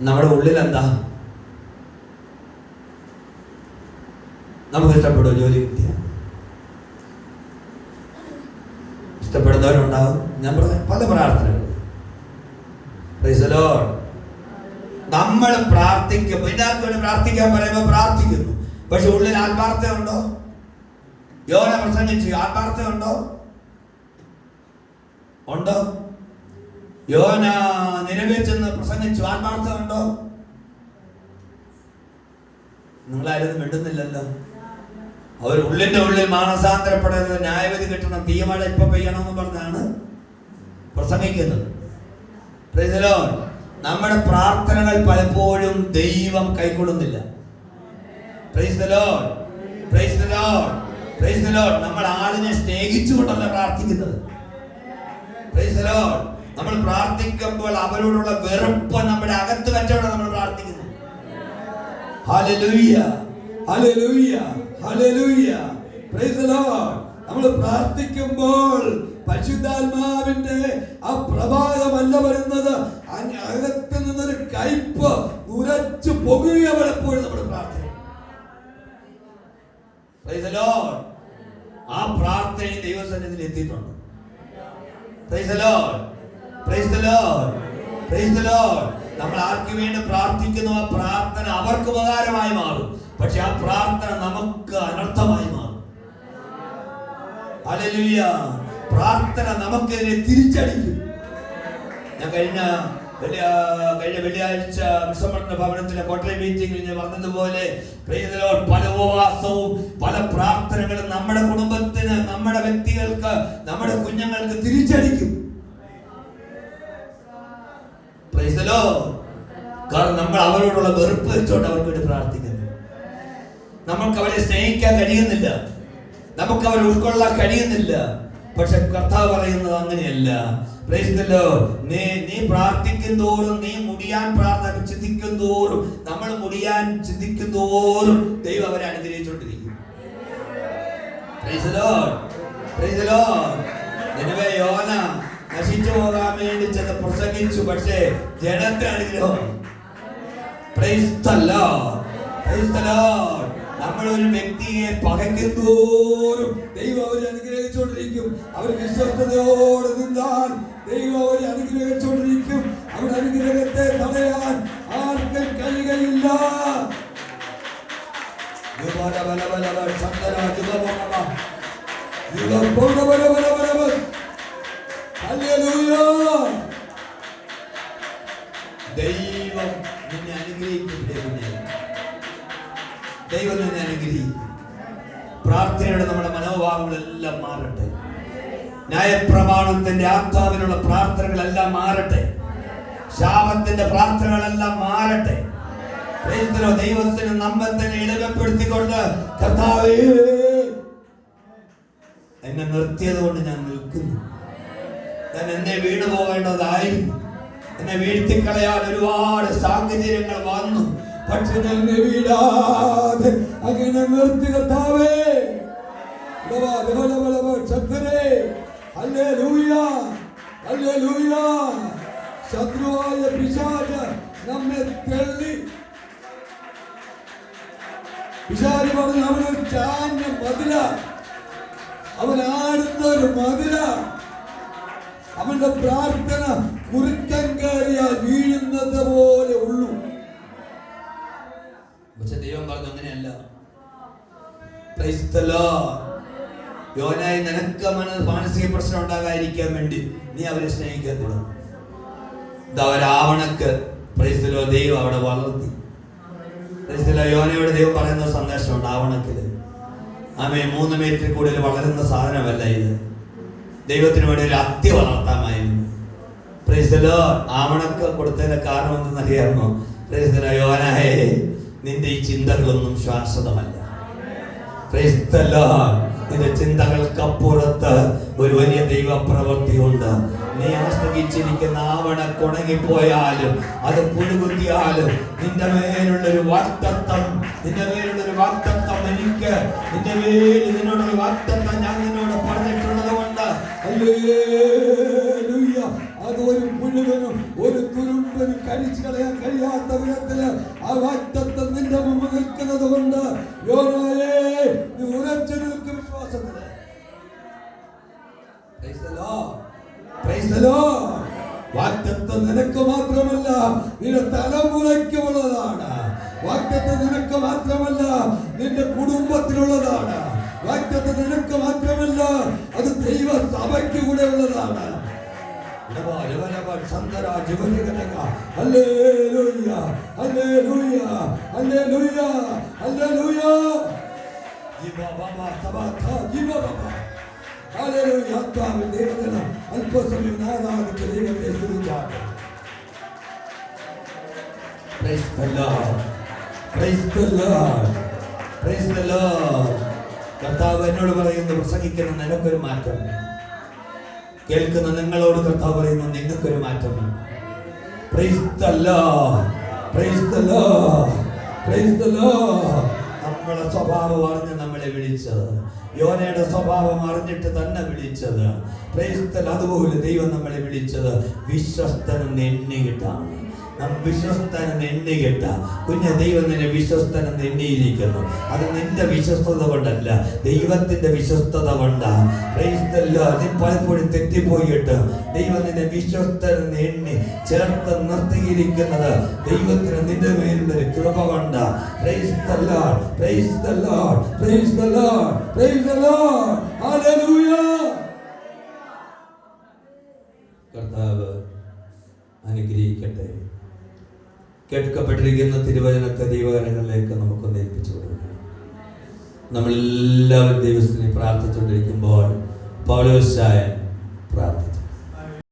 നമ്മുടെ ഉള്ളിൽ എന്താ? നമുക്ക് ഇഷ്ടപ്പെടുമോ ജോലി കിട്ടിയ? ഇഷ്ടപ്പെടുന്നവരുണ്ടാവും. ഞാൻ പറഞ്ഞ പല പ്രാർത്ഥനകൾ. Price the lord. നമ്മൾ പ്രാർത്ഥിക്കുമ്പോൾ ഇതിനകത്ത് പ്രാർത്ഥിക്കാൻ പറയുമ്പോൾ പ്രാർത്ഥിക്കുന്നു, പക്ഷെ ഉള്ളിൽ ആത്മാർത്ഥതയുണ്ടോ? യോന പ്രസംഗിച്ചു, ആത്മാർത്ഥതയുണ്ടോ? ഉണ്ടോ? യോന നിലവിൽ പ്രസംഗിച്ചു, ആത്മാർത്ഥതയുണ്ടോ? നിങ്ങളാരും മിണ്ടുന്നില്ലല്ലോ. അവർ ഉള്ളിന്റെ ഉള്ളിൽ മാനസാന്തരപ്പെടുന്നത്, ന്യായവിധി കിട്ടണം, തീയമഴ ഇപ്പൊ പെയ്യണമെന്ന് പറഞ്ഞാണ് പ്രസംഗിക്കുന്നത്. Praise the lord. നമ്മുടെ പ്രാർത്ഥനകൾ പലപ്പോഴും ദൈവം കൈക്കൊള്ളുന്നില്ല. Praise the Lord, praise the Lord, praise the lord. നമ്മൾ ആളിനെ സ്നേഹിച്ചുകൊണ്ടല്ല പ്രാർത്ഥിക്കുന്നത്. Praise the lord. നമ്മൾ പ്രാർത്ഥിക്കുമ്പോൾ അവരോടുള്ള വെറുപ്പ് നമ്മുടെ അകത്ത് വെച്ചോടെ നമ്മൾ പ്രാർത്ഥിക്കുന്നു. ഹല്ലേലൂയ, ഹല്ലേലൂയ, ഹല്ലേലൂയ, പ്രൈസ് ദി ലോർഡ്. നമ്മൾ പ്രാർത്ഥിക്കുമ്പോൾ പരിശുദ്ധാത്മാവിന്റെ ആ പ്രഭാതമല്ല വരുന്നത്, അകത്ത് നിന്നൊരു കയ്പ് ഉരച്ചു പൊങ്ങുക പലപ്പോഴും നമ്മൾ പ്രാർത്ഥന. Price the Lord. ആ പ്രാർത്ഥന ദൈവസന്നിധിയിൽ എത്തിയിട്ടുണ്ട്. Price the Lord, praise the Lord, praise the lord. നമ്മൾ ആർക്ക് വേണ്ടി പ്രാർത്ഥിക്കുന്നു ആ പ്രാർത്ഥന അവർക്ക് ഉപകാരമായി മാറും, പക്ഷെ ആ പ്രാർത്ഥന നമുക്ക് അനർത്ഥമായി മാറും. ഹല്ലേലൂയ. പ്രാർത്ഥന നമുക്കെതിരെ തിരിച്ചടിക്കും. ഞാൻ കഴിഞ്ഞ വെള്ളിയാഴ്ച വിശ്വമരണ ഭവനത്തിലെ കോട്ടയ മീറ്റിംഗിൽ ഞാൻ പറഞ്ഞതുപോലെ പല ഉപവാസവും പല പ്രാർത്ഥനകളും നമ്മുടെ കുടുംബത്തിന്, നമ്മുടെ വ്യക്തികൾക്ക്, നമ്മുടെ കുഞ്ഞുങ്ങൾക്ക് തിരിച്ചടിക്കും. Price the Lord. കാരണം നമ്മൾ അവരോടുള്ള വെറുപ്പ് വെച്ചോണ്ട് അവർക്ക് വേണ്ടി പ്രാർത്ഥിക്കുന്നു. നമുക്ക് അവരെ സ്നേഹിക്കാൻ കഴിയുന്നില്ല, നമുക്ക് അവരെ ഉൾക്കൊള്ളാൻ കഴിയുന്നില്ല. പക്ഷെ കർത്താവ് പറയുന്നത് അങ്ങനെയല്ല. Price the Lord. നീ പ്രാർത്ഥിക്കും തോറും, നീ മുടിയാൻ പ്രാർത്ഥന ചിന്തിക്കും തോറും, നമ്മൾ മുടിയാൻ ചിന്തിക്കും തോറും ദൈവം അവരെ അനുഗ്രഹിച്ചുകൊണ്ടിരിക്കും. Praise the Lord, praise the lord. നിനവേ യോന നശിച്ചു പോകാൻ വേണ്ടി ചെന്ന് പ്രസംഗിച്ചു, പക്ഷേ ജനത്തെ അനുഗ്രഹം. Praise the Lord. Praise the Lord. നമ്മളൊരു വ്യക്തിയെ പകയ്ക്കുന്തോറും ദൈവം അവരെ അനുഗ്രഹിച്ചുകൊണ്ടിരിക്കും. അവർ വിശ്വസ്തയോടെ നിന്നാൽ ദൈവം അവരെ അനുഗ്രഹിച്ചുകൊണ്ടിരിക്കും. അവരുടെ അനുഗ്രഹത്തെ തടയാൻ ആർക്കും കഴിയുകയില്ല. ദൈവം നിന്നെ അനുഗ്രഹിക്കും. ദൈവം നിന്നെ അനുഗ്രഹിക്കും. പ്രാർത്ഥനയുടെ നമ്മുടെ മനോഭാവങ്ങളെല്ലാം മാറട്ടെ. ന്യായപ്രമാണത്തിന്റെ ആത്മാവിനുള്ള പ്രാർത്ഥനകളെല്ലാം മാറട്ടെ. ശാപത്തിന്റെ പ്രാർത്ഥനകളെല്ലാം മാറട്ടെ. ദൈവത്തിന് നമ്മെ തന്നെ ഇളകപ്പെടുത്തിക്കൊണ്ട് കർത്താവേ എന്നെ നിർത്തിയത് കൊണ്ട് ഞാൻ നിൽക്കുന്നു. ഞാൻ എന്നെ വീണു പോകേണ്ടതായിരുന്നു. എന്നെ വീഴ്ത്തിക്കളയാൻ ഒരുപാട് സാഹചര്യങ്ങൾ വന്നു. പക്ഷെ എന്നെ വീഴാതെ അങ്ങനെ നിർത്തി കർത്താവേ. ശത്രുവായ പിശാച് നമ്മെ തള്ളി. പിശാച് പറഞ്ഞു അവനൊരു ചാഞ്ഞ മതില, അവൻ ആടുന്ന ഒരു മതില. അവന്റെ പ്രാർത്ഥന കുറുക്കൻ കയറിയാൽ വീഴുന്നത് പോലെ ഉള്ളൂ. പക്ഷെ ദൈവം പറഞ്ഞു അങ്ങനെയല്ല. യോനായി നിനക്ക് മാനസിക പ്രശ്നം ഉണ്ടാകാതിരിക്കാൻ വേണ്ടി നീ അവരെ സ്നേഹിക്കാൻ തുടങ്ങും. അവരാവണക്ക് ദൈവം അവിടെ വളർത്തി. യോനയോട് ദൈവം പറയുന്ന സന്ദേശമുണ്ട്. ആവണക്കില് ആമേ 3 മീറ്റർ കൂടുതൽ വളരുന്ന സാധനമല്ല ഇത്. ദൈവത്തിന് വേണ്ടി ഒരു അത്തി വളർത്താമായിരുന്നു. ആവണക്ക് കൊടുത്തതിന്റെ കാരണം എന്തെന്നറിയാമോ? യോനായേ, നിന്റെ ഈ ചിന്തകളൊന്നും ശാശ്വതമല്ല. നിന്റെ ചിന്തകൾക്കപ്പുറത്ത് ഒരു വലിയ ദൈവപ്രവൃത്തിയുണ്ട്. നീ ആശ്രയിച്ചിരിക്കുന്ന ആവണക്ക് ഉണങ്ങിപ്പോയാലും അത് പുഴുകുത്തിയാലും നിന്റെ മേലുള്ളൊരു വാഗ്ദത്തം, എനിക്ക് നിന്റെ മേൽ നിന്നോടൊരു വാഗ്ദത്തം ഞാൻ നിന്നോട് പറഞ്ഞിട്ടുള്ളത് കൊണ്ട് അത് ഒരു പുഴുവനും ഒരു തുരുമ്പനും കരിച്ചു കളയാൻ കഴിയാത്ത വിധത്തില് ആ വാഗ്ദത്തം നിന്റെ മുമ്പ് നിൽക്കുന്നത് കൊണ്ട് യോനായേ, നീ ഉറച്ചു നിൽക്കും വിശ്വാസത്തില്. വാഗ്ദത്തം നിനക്ക് മാത്രമല്ല, നിന്റെ തലമുറയ്ക്കുള്ളതാണ്. വാഗ്ദത്തം നിനക്ക് മാത്രമല്ല, നിന്റെ കുടുംബത്തിനുള്ളതാണ്. വാഗ്ദത്തം നിനക്ക് മാത്രമല്ല, അത് ദൈവ സഭയ്ക്ക് കൂടെ ഉള്ളതാണ്. അല്പസമയം ആരാധിച്ച് ദൈവത്തെ സ്തുതിച്ചാട്ടെ. കർത്താവ് എന്നോട് പറയുന്നു, പ്രസംഗിക്കുന്ന നിനക്കൊരു മാറ്റം. കേൾക്കുന്ന നിങ്ങളോട് കർത്താവ് പറയുന്നു, നിങ്ങൾക്കൊരു മാറ്റം. നമ്മളെ സ്വഭാവം അറിഞ്ഞ് നമ്മളെ വിളിച്ചത്, യോനയുടെ സ്വഭാവം അറിഞ്ഞിട്ട് തന്നെ വിളിച്ചത്. അതുപോലെ ദൈവം നമ്മളെ വിളിച്ചത് വിശ്വസ്തനും എണ്ണിയിട്ടാണ്. വിശ്വസ്തനെന്ന് എണ്ണിയിട്ട കുഞ്ഞ് ദൈവം നിന്നെ വിശ്വസ്തനെന്ന് എണ്ണിയിരിക്കുന്നു. അത് നിന്റെ വിശ്വസ്തത കൊണ്ടല്ല, ദൈവത്തിന്റെ വിശ്വസ്തത കൊണ്ടാണ്. നീ പലപ്പോഴും തെറ്റിപ്പോയിട്ട് ദൈവം നിന്നെ വിശ്വസ്തനെന്ന് എണ്ണി ചേർത്ത് നിർത്തിയിരിക്കുന്നത് ദൈവത്തിന് നിന്റെ മേലുള്ളൊരു കൃപ കൊണ്ടാണ്. കർത്താവ് അനുഗ്രഹിക്കട്ടെ. കേൾക്കപ്പെട്ടിരിക്കുന്ന തിരുവചനത്തെ ദൈവകരങ്ങളിലേക്ക് നമുക്കൊന്ന് ഏൽപ്പിച്ചു കൊടുക്കണം. നമ്മളെല്ലാവരും ദൈവത്തിനെ പ്രാർത്ഥിച്ചുകൊണ്ടിരിക്കുമ്പോൾ പൗലോസായൻ